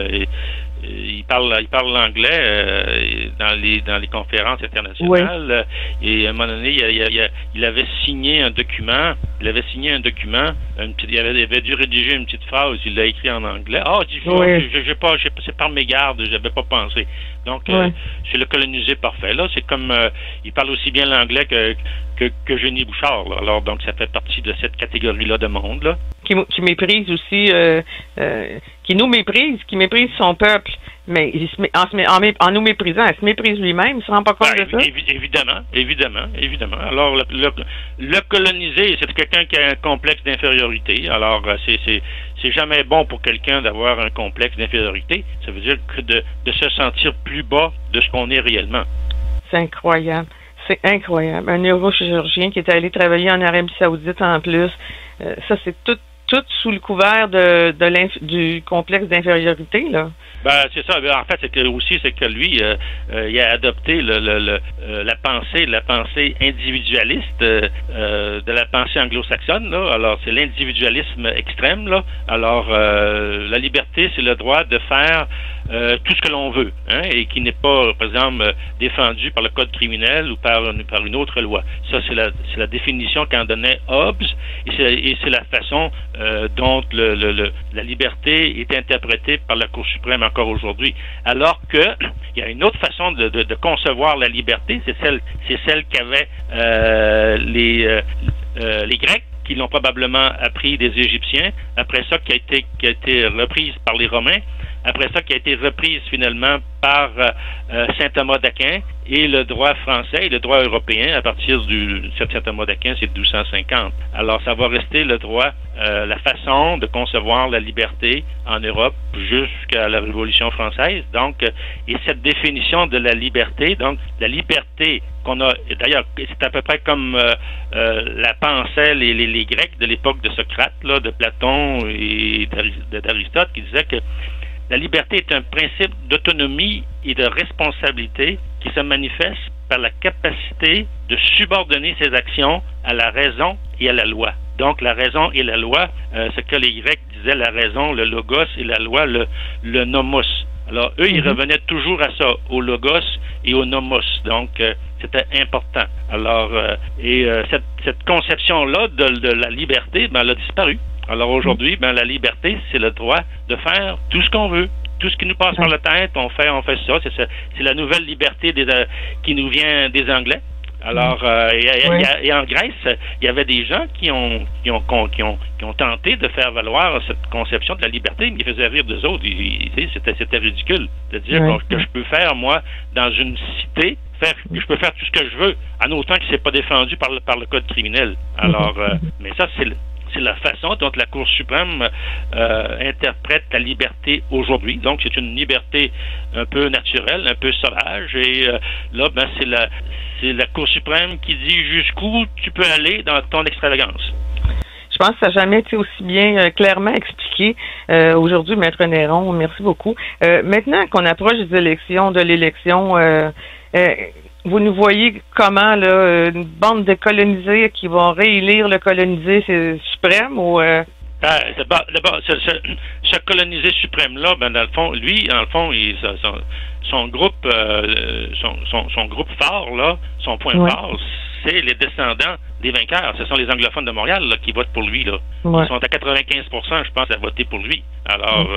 il parle l'anglais dans les conférences internationales. Oui. Et à un moment donné, il avait signé un document. Il avait dû rédiger une petite phrase. Il l'a écrit en anglais. C'est par mégarde, j'avais pas pensé. Donc, c'est le colonisé parfait. Là, c'est comme il parle aussi bien l'anglais que Génie Bouchard. Là. Alors, donc, ça fait partie de cette catégorie-là de monde, là. Qui méprise aussi, qui méprise son peuple, mais en nous méprisant, il se méprise lui-même, il ne se rend pas compte de ça? Évidemment. Alors, le colonisé, c'est quelqu'un qui a un complexe d'infériorité. Alors, c'est jamais bon pour quelqu'un d'avoir un complexe d'infériorité. Ça veut dire que de se sentir plus bas de ce qu'on est réellement. C'est incroyable. C'est incroyable. Un neurochirurgien qui est allé travailler en Arabie Saoudite en plus. Ça, c'est tout sous le couvert du complexe d'infériorité, là. Ben, c'est ça. En fait, c'est que lui, il a adopté la pensée individualiste de la pensée anglo-saxonne, là. Alors, c'est l'individualisme extrême, là. Alors, la liberté, c'est le droit de faire tout ce que l'on veut, hein, et qui n'est pas, par exemple, défendu par le code criminel ou par une autre loi. Ça, c'est la définition qu'en donnait Hobbes, et c'est la façon dont la liberté est interprétée par la Cour suprême encore aujourd'hui. Alors que il y a une autre façon de concevoir la liberté, c'est celle qu'avaient les Grecs, qui l'ont probablement appris des Égyptiens, après ça qui a été reprise par les Romains, après ça qui a été reprise finalement par saint Thomas d'Aquin, et le droit français et le droit européen à partir du saint Thomas d'Aquin, c'est 1250. Alors ça va rester le droit, la façon de concevoir la liberté en Europe jusqu'à la Révolution française. Donc, et cette définition de la liberté, donc la liberté qu'on a, d'ailleurs, c'est à peu près comme la pensaient les Grecs de l'époque de Socrate, là, de Platon et d'Aristote, qui disaient que la liberté est un principe d'autonomie et de responsabilité qui se manifeste par la capacité de subordonner ses actions à la raison et à la loi. Donc, la raison et la loi, ce que les Grecs disaient, la raison, le logos, et la loi, le nomos. Alors, eux, ils revenaient toujours à ça, au logos et au nomos. Donc, c'était important. Alors, cette conception-là de la liberté, elle a disparu. Alors aujourd'hui, la liberté, c'est le droit de faire tout ce qu'on veut. Tout ce qui nous passe par la tête, on fait ça. C'est la nouvelle liberté qui nous vient des Anglais. Alors, et en Grèce, il y avait des gens qui ont tenté de faire valoir cette conception de la liberté, mais ils faisaient rire d'eux autres. C'était ridicule de dire que je peux faire, moi, dans une cité, que je peux faire tout ce que je veux, en autant que c'est pas défendu par le code criminel. Alors, mais ça, c'est la façon dont la Cour suprême interprète la liberté aujourd'hui. Donc, c'est une liberté un peu naturelle, un peu sauvage. Et là, c'est la Cour suprême qui dit jusqu'où tu peux aller dans ton extravagance. Je pense que ça n'a jamais été aussi bien clairement expliqué aujourd'hui, Maître Néron. Merci beaucoup. Maintenant qu'on approche de l'élection, vous nous voyez comment, là, une bande de colonisés qui vont réélire le colonisé suprême ou... D'abord, ce colonisé suprême-là, dans le fond, lui, son groupe phare, là, son point fort, c'est les descendants des vainqueurs. Ce sont les anglophones de Montréal là, qui votent pour lui. Là. Ils sont à 95%, je pense, à voter pour lui. Alors,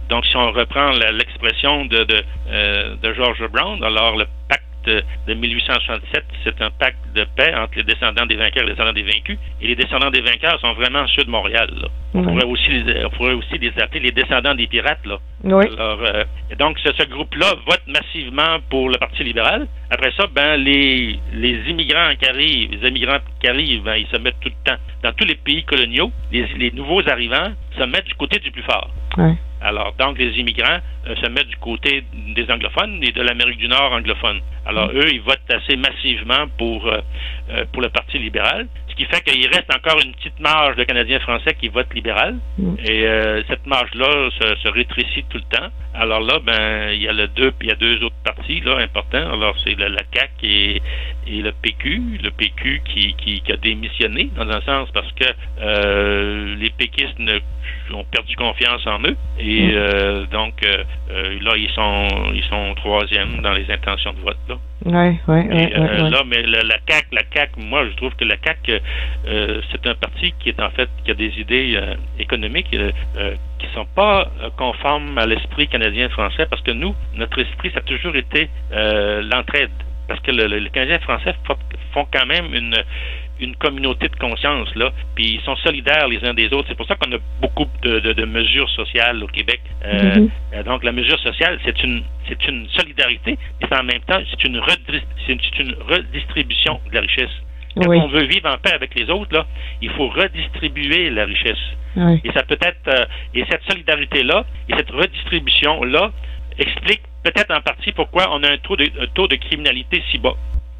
donc, si on reprend l'expression de George Brown, alors le pacte de 1867, c'est un pacte de paix entre les descendants des vainqueurs et les descendants des vaincus. Et les descendants des vainqueurs sont vraiment ceux de Montréal, là. On pourrait aussi les appeler les descendants des pirates, là. Oui. Alors, donc, ce groupe-là vote massivement pour le Parti libéral. Après ça, ben, les immigrants qui arrivent, ben, ils se mettent tout le temps dans tous les pays coloniaux. Les nouveaux arrivants se mettent du côté du plus fort. Oui. Alors, donc, les immigrants se mettent du côté des anglophones et de l'Amérique du Nord anglophone. Alors, eux, ils votent assez massivement pour le Parti libéral, ce qui fait qu'il reste encore une petite marge de Canadiens français qui votent libéral. Et cette marge-là se rétrécit tout le temps. Alors là, ben, il y a deux autres partis là importants. Alors, c'est la CAQ et le PQ. Le PQ qui a démissionné, dans un sens, parce que les péquistes ont perdu confiance en eux. Et donc, là, ils sont troisième dans les intentions de vote, là. Oui. Là, mais la CAQ, moi, je trouve que la CAQ, c'est un parti qui a des idées économiques qui sont pas conformes à l'esprit canadien-français, parce que nous, notre esprit, ça a toujours été l'entraide. Parce que les Canadiens français font quand même une communauté de conscience, là, puis ils sont solidaires les uns des autres. C'est pour ça qu'on a beaucoup de mesures sociales au Québec. Donc, la mesure sociale, c'est une solidarité, mais en même temps, c'est une redistribution de la richesse. Quand on veut vivre en paix avec les autres, là, il faut redistribuer la richesse. Oui. Et ça peut être, et cette solidarité-là, et cette redistribution-là, explique peut-être en partie pourquoi on a un taux de criminalité si bas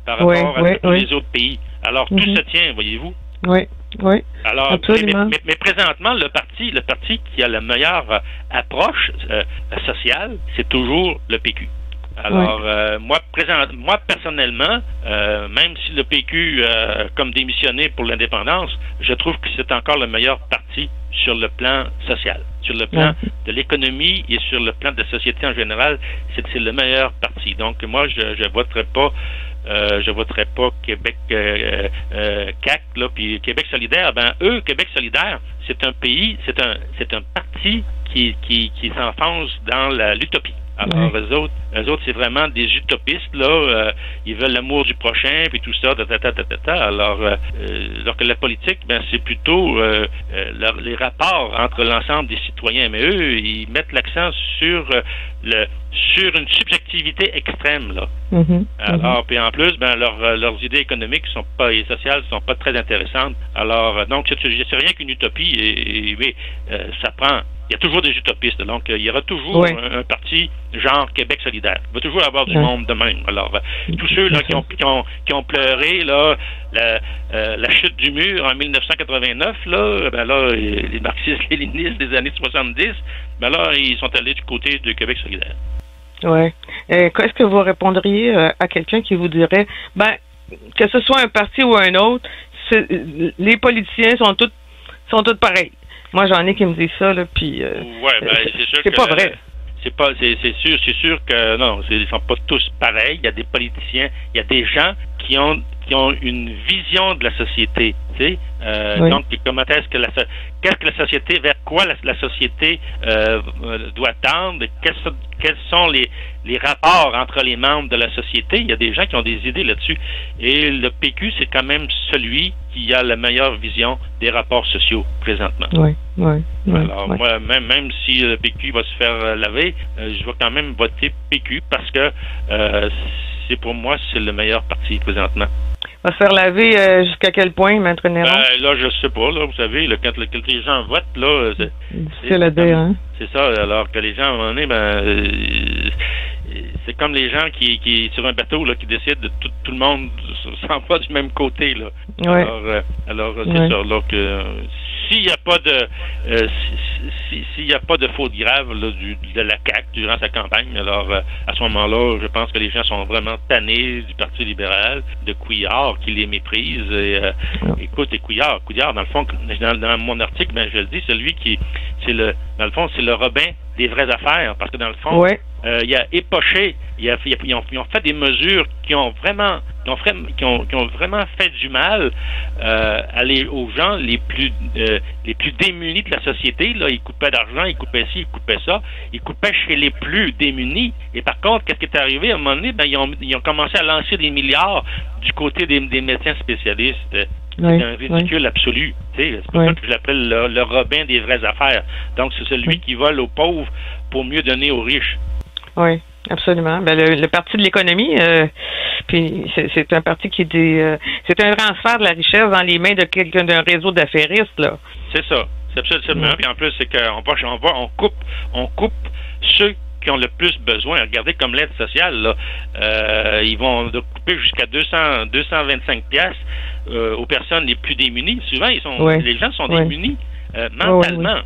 par rapport à tous les autres pays. Alors, tout se tient, voyez-vous. Oui. Alors, absolument. Mais présentement, le parti qui a la meilleure approche sociale, c'est toujours le PQ. Alors, moi, personnellement, même si le PQ a comme démissionné pour l'indépendance, je trouve que c'est encore le meilleur parti sur le plan social. Sur le plan de l'économie et sur le plan de la société en général, c'est le meilleur parti. Donc, moi, je voterai pas Québec CAQ, là, puis Québec solidaire. Ben, Québec solidaire, c'est un pays, c'est un parti qui s'enfonce dans l'utopie. Alors, eux autres, c'est vraiment des utopistes, là. Ils veulent l'amour du prochain, puis tout ça, Alors que la politique, ben, c'est plutôt les rapports entre l'ensemble des citoyens. Mais eux, ils mettent l'accent sur une subjectivité extrême, là. Alors, puis en plus, ben, leurs idées économiques et sociales sont pas très intéressantes. Alors, donc, c'est rien qu'une utopie, et oui, ça prend. Il y a toujours des utopistes, donc il y aura toujours un parti genre Québec solidaire. Il va toujours avoir du monde de même. Alors, tous ceux là qui ont pleuré là la chute du mur en 1989, là, ben là, les marxistes-léninistes des années 70, ben là, ils sont allés du côté de Québec solidaire. Oui. Qu'est-ce que vous répondriez à quelqu'un qui vous dirait, ben, que ce soit un parti ou un autre, les politiciens sont tous pareils. Moi, j'en ai qui me disent ça, là, puis c'est sûr c'est pas vrai. C'est sûr que non, ils sont pas tous pareils. Il y a des politiciens, il y a des gens qui ont une vision de la société, tu sais. Donc, comment qu'est-ce que la société, vers quoi la société doit tendre, quels sont les rapports entre les membres de la société. Il y a des gens qui ont des idées là-dessus. Et le PQ, c'est quand même celui qui a la meilleure vision des rapports sociaux présentement. Alors, moi, même si le PQ va se faire laver, je vais quand même voter PQ parce que pour moi, c'est le meilleur parti présentement. Va se faire laver jusqu'à quel point, Maître Néron? Là, je sais pas, là, vous savez, là, quand les gens votent, là, c'est à dire, hein? C'est ça, alors que les gens, à un moment donné, c'est comme les gens qui sur un bateau, là, qui décident de tout le monde s'en va du même côté, là. Alors c'est ça, là, que s'il n'y a pas de faute grave là, de la CAQ durant sa campagne, alors à ce moment-là, je pense que les gens sont vraiment tannés du Parti libéral, de Couillard qui les méprise. Écoute, Couillard, dans le fond, dans mon article, je le dis, celui qui, dans le fond, c'est le Robin des vraies affaires, parce que dans le fond, il a époché, ils ont fait des mesures qui ont vraiment fait du mal aux gens les plus démunis de la société. Là, ils coupaient d'argent, ils coupaient ci, ils coupaient ça, ils coupaient chez les plus démunis. Et par contre, qu'est-ce qui est arrivé à un moment donné? Ben, ils ont commencé à lancer des milliards du côté des médecins spécialistes. C'est un ridicule absolu. C'est pour ça que je l'appelle le Robin des vraies affaires. Donc, c'est celui qui vole aux pauvres pour mieux donner aux riches. Oui, absolument. Ben, le Parti de l'économie, puis c'est un parti qui c'est un transfert de la richesse dans les mains de quelqu'un d'un réseau d'affairistes, là. C'est ça. C'est absolument. Puis en plus, c'est qu'on coupe ceux qui ont le plus besoin. Regardez comme l'aide sociale, là. Ils vont couper jusqu'à 225 piastres aux personnes les plus démunies. Souvent, les gens sont démunis mentalement.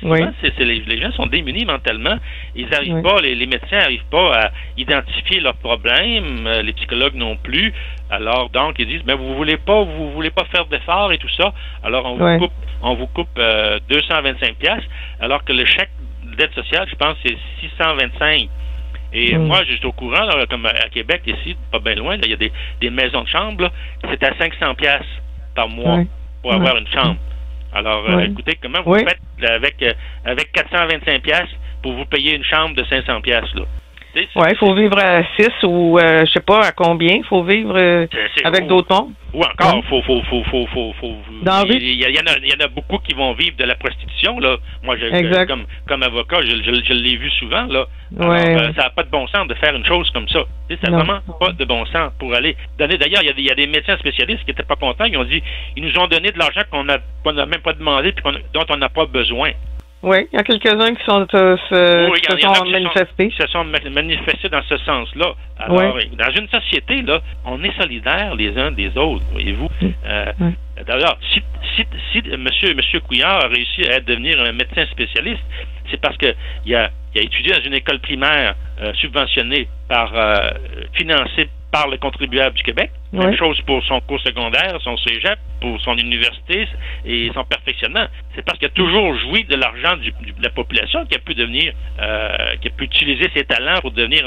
Souvent, les gens sont démunis mentalement. Ils n'arrivent pas, les médecins n'arrivent pas à identifier leurs problèmes, les psychologues non plus. Alors, donc, ils disent, mais vous voulez pas faire d'efforts et tout ça. Alors, on vous coupe 225 piastres, alors que le chèque d'aide sociale, je pense, c'est 625. Et moi, je suis au courant, là, comme à Québec, ici, pas bien loin, là, il y a des maisons de chambre, c'est à 500 piastres par mois pour avoir une chambre. Alors, écoutez, comment vous faites avec 425 piastres pour vous payer une chambre de 500 piastres, là? Oui, il faut vivre à 6 ou je sais pas à combien. Il faut vivre avec d'autres mondes. Ou encore, il y en a beaucoup qui vont vivre de la prostitution, là. Moi, comme avocat, je l'ai vu souvent, là. Alors, ça n'a pas de bon sens de faire une chose comme ça. Ça n'a vraiment pas de bon sens pour aller donner. D'ailleurs, il y a des médecins spécialistes qui n'étaient pas contents. Ils ont dit, ils nous ont donné de l'argent qu'on n'a même pas demandé puis dont on n'a pas besoin. Oui, il y a quelques-uns qui sont manifestés. Qui se sont manifestés dans ce sens-là. Alors, dans une société, là, on est solidaires les uns des autres, voyez-vous. D'ailleurs, si M. Couillard a réussi à devenir un médecin spécialiste, c'est parce qu'il a étudié dans une école primaire subventionnée financée par le contribuable du Québec. Même chose pour son cours secondaire, son cégep, pour son université et son perfectionnement. C'est parce qu'il a toujours joui de l'argent de la population qu'il a pu devenir, qu'il a pu utiliser ses talents pour devenir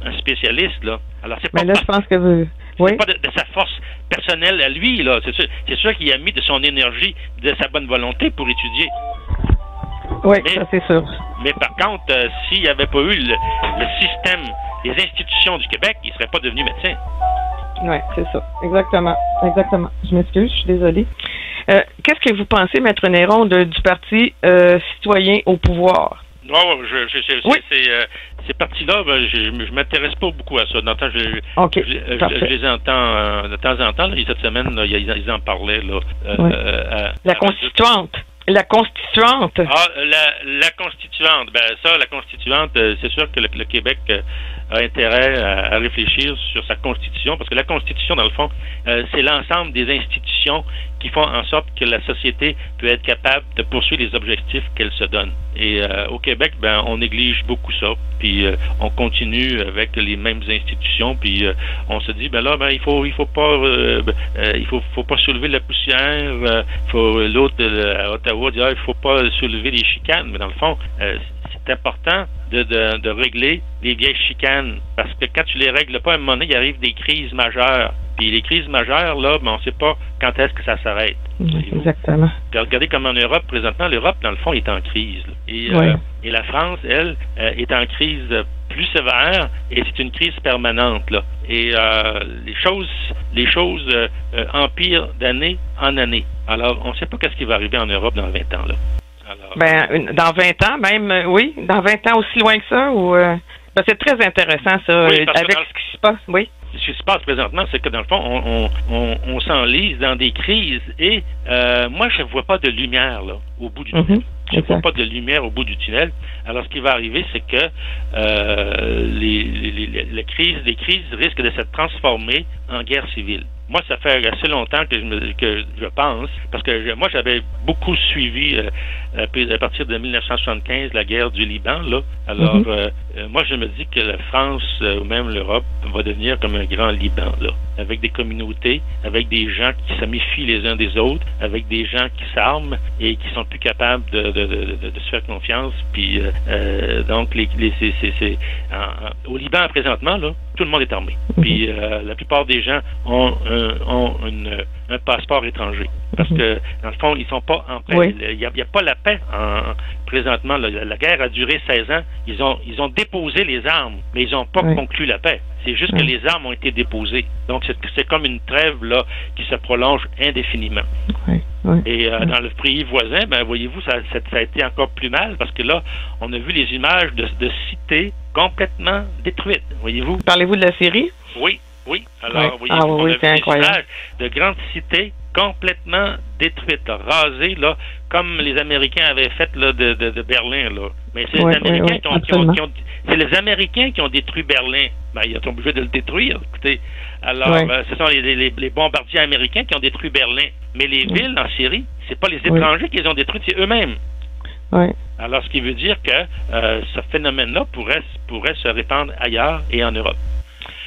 un spécialiste, là. Alors, c'est pas, je pense que c'est pas de sa force personnelle à lui, là. C'est sûr qu'il a mis de son énergie, de sa bonne volonté pour étudier. Oui, ça c'est sûr. Mais par contre, s'il n'y avait pas eu le système, les institutions du Québec, il ne serait pas devenu médecin. Oui, c'est ça. Exactement. Je m'excuse, je suis désolée. Qu'est-ce que vous pensez, Maître Néron, du Parti citoyen au pouvoir? Ces partis-là, je m'intéresse pas beaucoup à ça. Je les entends de temps en temps. Là, cette semaine, là, ils en parlaient. Là, la constituante. La constituante. La constituante. La constituante, c'est sûr que le Québec a intérêt à réfléchir sur sa constitution, parce que la constitution, dans le fond, c'est l'ensemble des institutions qui font en sorte que la société peut être capable de poursuivre les objectifs qu'elle se donne. Et au Québec, on néglige beaucoup ça, puis on continue avec les mêmes institutions, puis on se dit, il faut pas soulever la poussière, l'autre à Ottawa dit, il faut pas soulever les chicanes, mais dans le fond, c'est important de régler les vieilles chicanes, parce que quand tu les règles pas, à un moment donné, il arrive des crises majeures. Puis les crises majeures, là, on ne sait pas quand est-ce que ça s'arrête. Exactement. Puis regardez comme en Europe, présentement, l'Europe, dans le fond, est en crise. Et la France, elle, est en crise plus sévère, et c'est une crise permanente, là. Et les choses empirent d'année en année. Alors, on ne sait pas qu'est-ce qui va arriver en Europe dans 20 ans, là. Alors, dans 20 ans, même, dans 20 ans, aussi loin que ça, ou... c'est très intéressant, ça, avec ce qui se passe, Ce qui se passe présentement, c'est que dans le fond, on s'enlise dans des crises et moi, je ne vois pas de lumière là, au bout du tunnel. Je ne vois pas de lumière au bout du tunnel. Alors, ce qui va arriver, c'est que les crises risquent de se transformer en guerre civile. Moi, ça fait assez longtemps que je pense, parce que moi, j'avais beaucoup suivi à partir de 1975 la guerre du Liban, là. Alors, moi, je me dis que la France ou même l'Europe va devenir comme un grand Liban, là. avec des communautés, avec des gens qui se méfient les uns des autres, avec des gens qui s'arment et qui sont plus capables de se faire confiance. Puis donc au Liban présentement là, tout le monde est armé. Puis la plupart des gens ont un passeport étranger. Parce que, dans le fond, ils sont pas en paix. Oui. Il n'y a pas la paix présentement. La guerre a duré 16 ans. Ils ont déposé les armes, mais ils n'ont pas conclu la paix. C'est juste que les armes ont été déposées. Donc, c'est comme une trêve là qui se prolonge indéfiniment. Et dans le pays voisin, ben voyez-vous, ça a été encore plus mal parce que là, on a vu les images de cités complètement détruites. Voyez-vous? Parlez-vous de la Syrie? Oui. Alors, voyez-vous, on a vu des images de grandes cités complètement détruites, rasées, là, comme les Américains avaient fait là, de Berlin. Là. Mais c'est les Américains qui ont détruit Berlin. Ben, ils sont obligés de le détruire. Écoutez, alors, ce sont les bombardiers américains qui ont détruit Berlin. Mais les villes en Syrie, c'est pas les étrangers qui les ont détruites, c'est eux-mêmes. Alors, ce qui veut dire que ce phénomène-là pourrait se répandre ailleurs et en Europe.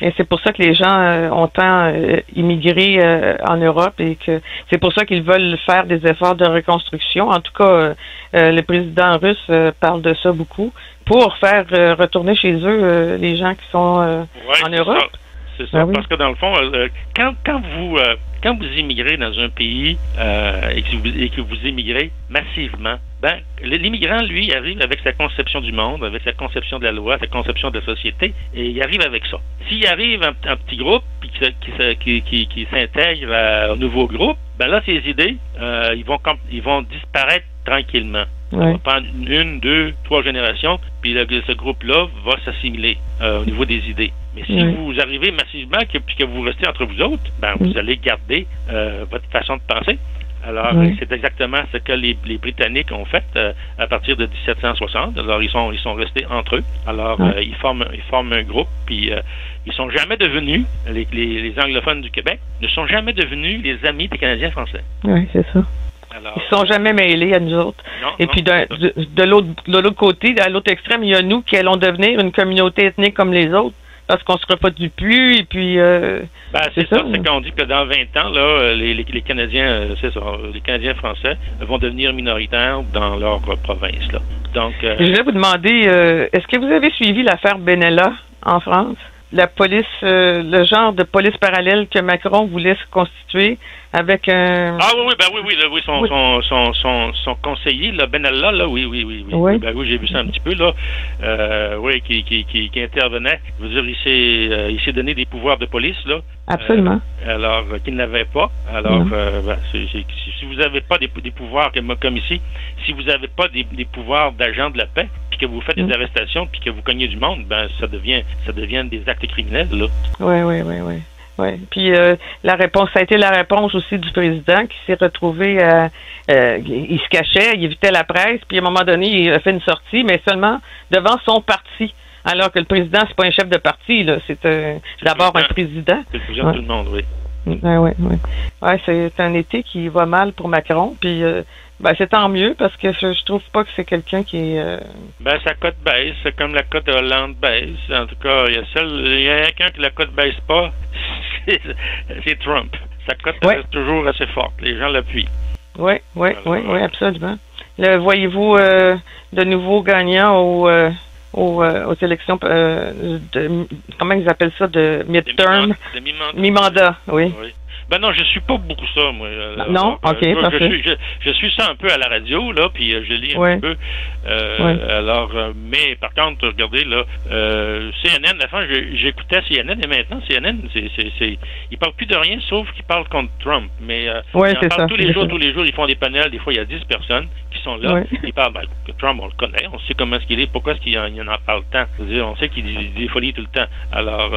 Et c'est pour ça que les gens ont tant immigré en Europe et que c'est pour ça qu'ils veulent faire des efforts de reconstruction. En tout cas, le président russe parle de ça beaucoup pour faire retourner chez eux les gens qui sont en Europe. C'est ça, parce que dans le fond, quand vous immigrez dans un pays et que vous immigrez massivement, ben l'immigrant, lui, arrive avec sa conception du monde, avec sa conception de la loi, sa conception de la société, et il arrive avec ça. S'il arrive un petit groupe puis qui s'intègre au nouveau groupe, ben là, ces idées, ils vont disparaître tranquillement. Ça va prendre 1, 2, 3 générations, puis ce groupe-là va s'assimiler au niveau des idées. Mais si vous arrivez massivement puis que vous restez entre vous autres, ben vous allez garder votre façon de penser. Alors, c'est exactement ce que les Britanniques ont fait à partir de 1760. Alors, ils sont restés entre eux. Alors, ils forment un groupe, puis ils sont jamais devenus, les anglophones du Québec, ne sont jamais devenus les amis des Canadiens français. Oui, c'est ça. Alors, ils sont jamais mêlés à nous autres. Puis de l'autre côté, à l'autre extrême, il y a nous qui allons devenir une communauté ethnique comme les autres. Parce qu'on se reproduit plus, et puis... c'est ça, c'est qu'on dit que dans 20 ans, là, les Canadiens, c'est ça, les Canadiens français vont devenir minoritaires dans leur province, là. Donc... Je voulais vous demander, est-ce que vous avez suivi l'affaire Benalla en France? La police, le genre de police parallèle que Macron voulait se constituer avec un... Ah oui, son conseiller, là, Benalla, là, oui. Ben oui, j'ai vu ça un petit peu, là, qui intervenait. Je veux dire, il s'est donné des pouvoirs de police, là. Absolument. Alors, qu'il n'avait pas. Alors, si vous n'avez pas des pouvoirs comme ici, si vous n'avez pas des pouvoirs d'agent de la paix, puis que vous faites des arrestations, puis que vous cognez du monde, ben ça devient des actes criminels, là. Oui. Puis la réponse, ça a été la réponse aussi du président qui s'est retrouvé, il se cachait, il évitait la presse, puis à un moment donné, il a fait une sortie, mais seulement devant son parti. Alors que le président, c'est pas un chef de parti, là, c'est d'abord un président. C'est le président de tout le monde, oui. Oui, c'est un été qui va mal pour Macron, puis c'est tant mieux parce que je trouve pas que c'est quelqu'un qui est... sa cote baisse, c'est comme la cote de Hollande baisse. En tout cas, il y a quelqu'un que la cote baisse pas, c'est Trump. Sa cote reste toujours assez forte, les gens l'appuient. Oui, absolument. Voyez-vous de nouveaux gagnants aux élections comment ils appellent ça, de midterm? Mi-mandat, oui. Ben non, je suis pas beaucoup ça, moi. Non, ok, parfait. Je suis ça un peu à la radio, là, puis je lis un petit peu. Alors, mais par contre, regardez, là, CNN, la fin, j'écoutais CNN, et maintenant, CNN, ils parlent plus de rien, sauf qu'ils parlent contre Trump. Mais ils parlent tous les jours, ils font des panels, des fois, il y a 10 personnes qui sont là, ils parlent, Trump, on le connaît, on sait comment est-ce qu'il est, pourquoi est-ce qu'il en parle tant. C'est-à-dire, on sait qu'il dit des folies tout le temps. Alors,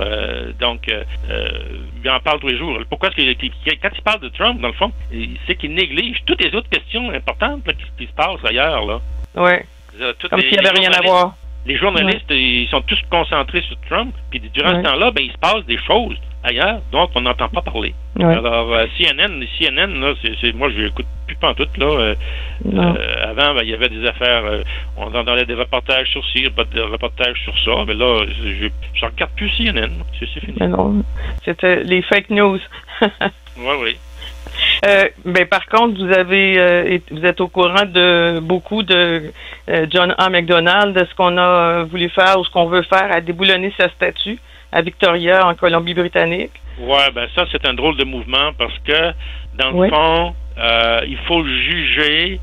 il en parle tous les jours. Pourquoi est-ce que quand il parle de Trump, dans le fond, c'est qu'il néglige toutes les autres questions importantes là, qui se passent ailleurs, là. Oui. Comme s'il n'y avait rien à voir. Les journalistes, ils sont tous concentrés sur Trump, puis durant ce temps-là, il se passe des choses ailleurs, donc on n'entend pas parler. Ouais. Alors, CNN, là, moi, je l'écoute plus pantoute, là. Avant, ben, il y avait des affaires, on entendait des reportages sur ci, des reportages sur ça, mais là, je regarde plus CNN. C'est fini. Mais non, c'était les fake news. Oui. Ben, par contre, vous êtes au courant de beaucoup de John A. Macdonald, de ce qu'on a voulu faire ou ce qu'on veut faire à déboulonner sa statue à Victoria, en Colombie-Britannique. Oui, ben ça, c'est un drôle de mouvement parce que, dans le fond, il faut juger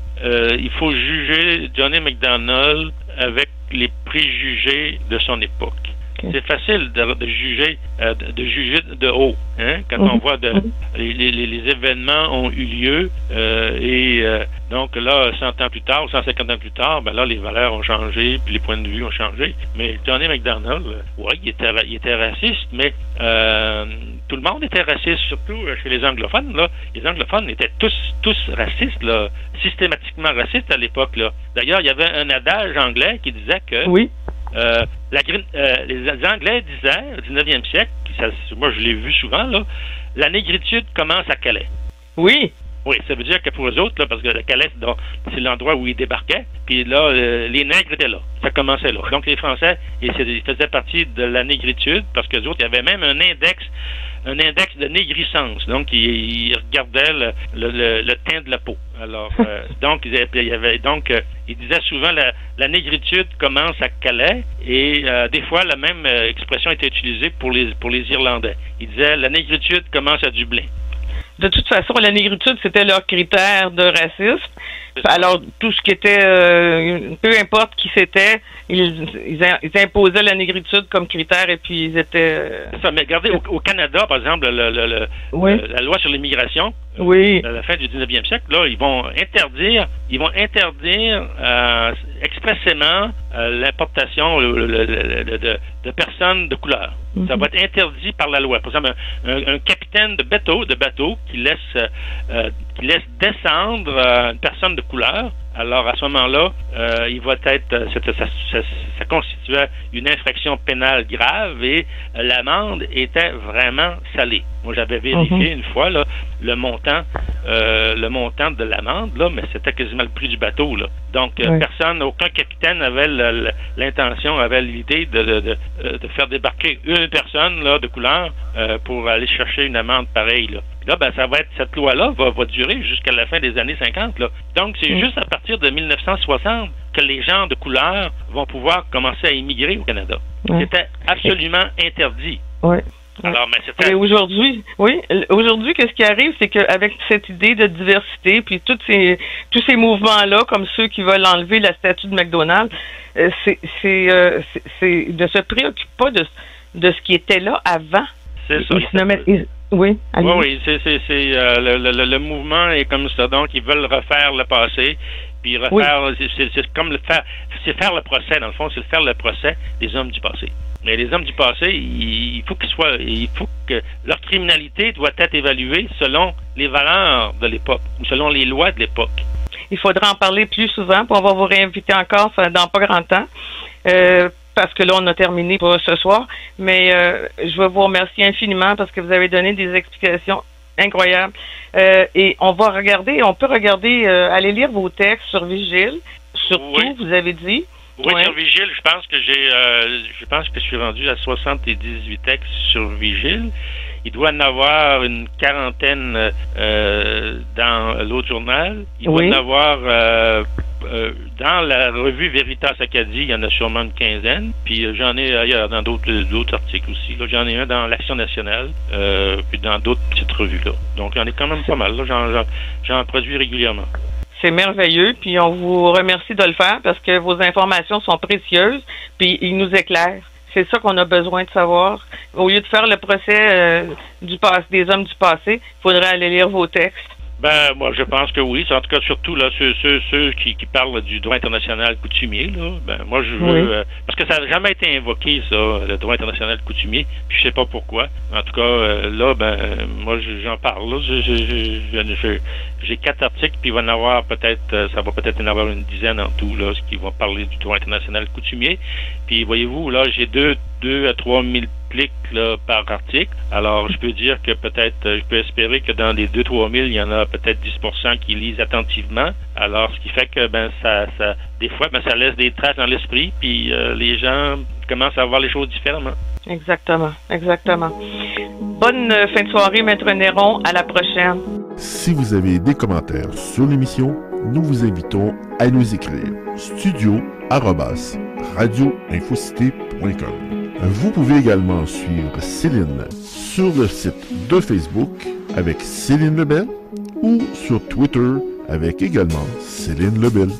Johnny MacDonald avec les préjugés de son époque. Okay. C'est facile de juger de haut, hein, quand on voit les événements ont eu lieu donc là, 100 ans plus tard ou 150 ans plus tard, ben là, les valeurs ont changé, puis les points de vue ont changé. Mais Johnny MacDonald, il était raciste, mais tout le monde était raciste, surtout chez les anglophones, là. Les anglophones étaient tous racistes, là, systématiquement racistes à l'époque, là. D'ailleurs, il y avait un adage anglais qui disait que les Anglais disaient, au 19e siècle, moi je l'ai vu souvent, là, la négritude commence à Calais. Oui. Oui, ça veut dire que pour eux autres, là, parce que Calais, c'est l'endroit où ils débarquaient, puis là, les nègres étaient là. Ça commençait là. Donc les Français, ils faisaient partie de la négritude, parce que les autres, il y avait même un index de négrisance. Donc, ils regardaient le teint de la peau. Alors, donc, ils disaient souvent la négritude commence à Calais, et des fois, la même expression était utilisée pour les Irlandais. Ils disaient la négritude commence à Dublin. De toute façon, la négritude, c'était leur critère de racisme. Alors, tout ce qui était, peu importe qui c'était, ils imposaient la négritude comme critère et puis ils étaient... C'est ça, mais regardez, au Canada, par exemple, la loi sur l'immigration, à la fin du 19e siècle, là, ils vont interdire expressément l'importation de personnes de couleur. Ça va être interdit par la loi. Par exemple, un capitaine de bateau qui laisse descendre une personne de couleur, alors à ce moment-là, il va être ça constituait une infraction pénale grave et l'amende était vraiment salée. Moi, j'avais vérifié une fois là, le montant de l'amende, là, mais c'était quasiment le prix du bateau, là. Donc, aucun capitaine avait l'intention, avait l'idée de faire débarquer une personne là, de couleur pour aller chercher une amende pareille, là. Là, ben, cette loi-là va durer jusqu'à la fin des années 50. Là. Donc, c'est juste à partir de 1960 que les gens de couleur vont pouvoir commencer à immigrer au Canada. C'était absolument interdit. Oui. Alors, mais c'était... Et aujourd'hui, qu'est-ce qui arrive, c'est qu'avec cette idée de diversité, puis tous ces mouvements-là, comme ceux qui veulent enlever la statue de MacDonald, c'est ne se préoccupe pas de ce qui était là avant. C'est ça. Oui, c'est le mouvement est comme ça. Donc, ils veulent refaire le passé, puis refaire, c'est comme faire le procès, dans le fond, c'est faire le procès des hommes du passé. Mais les hommes du passé, il faut que leur criminalité doit être évaluée selon les valeurs de l'époque, ou selon les lois de l'époque. Il faudra en parler plus souvent, puis on va vous réinviter encore dans pas grand temps. Parce que là, on a terminé pour ce soir. Mais je veux vous remercier infiniment parce que vous avez donné des explications incroyables. Et on peut regarder, aller lire vos textes sur Vigile. Surtout, vous avez dit. Oui, sur Vigile, je pense que je suis rendu à 78 textes sur Vigile. Il doit en avoir une quarantaine dans l'autre journal. Il doit en avoir dans la revue Veritas Acadie, il y en a sûrement une quinzaine. Puis j'en ai ailleurs dans d'autres articles aussi. Là, j'en ai un dans l'Action nationale, puis dans d'autres petites revues là. Donc il y en a quand même pas mal. Là, j'en produis régulièrement. C'est merveilleux, puis on vous remercie de le faire parce que vos informations sont précieuses, puis ils nous éclairent. C'est ça qu'on a besoin de savoir. Au lieu de faire le procès des hommes du passé, il faudrait aller lire vos textes. Ben, moi, je pense que oui. En tout cas, surtout là, ceux qui parlent du droit international coutumier, là. Ben, moi, je veux... parce que ça n'a jamais été invoqué, ça, le droit international coutumier. Puis je sais pas pourquoi. En tout cas, là, ben, moi, j'en parle. Là. J'ai 4 articles, puis il va en avoir peut-être... ça va peut-être en avoir une dizaine en tout, là, qui vont parler du droit international coutumier. Puis, voyez-vous, là, j'ai 2 à 3 000 multiplique là, par article. Alors, je peux dire que peut-être, je peux espérer que dans les 2-3 000, il y en a peut-être 10% qui lisent attentivement. Alors, ce qui fait que des fois, ça laisse des traces dans l'esprit, puis les gens commencent à voir les choses différemment. Exactement. Bonne fin de soirée, Maître Néron. À la prochaine. Si vous avez des commentaires sur l'émission, nous vous invitons à nous écrire studio@radioinfocité.com. Vous pouvez également suivre Céline sur le site de Facebook avec Céline Lebel ou sur Twitter avec également Céline Lebel.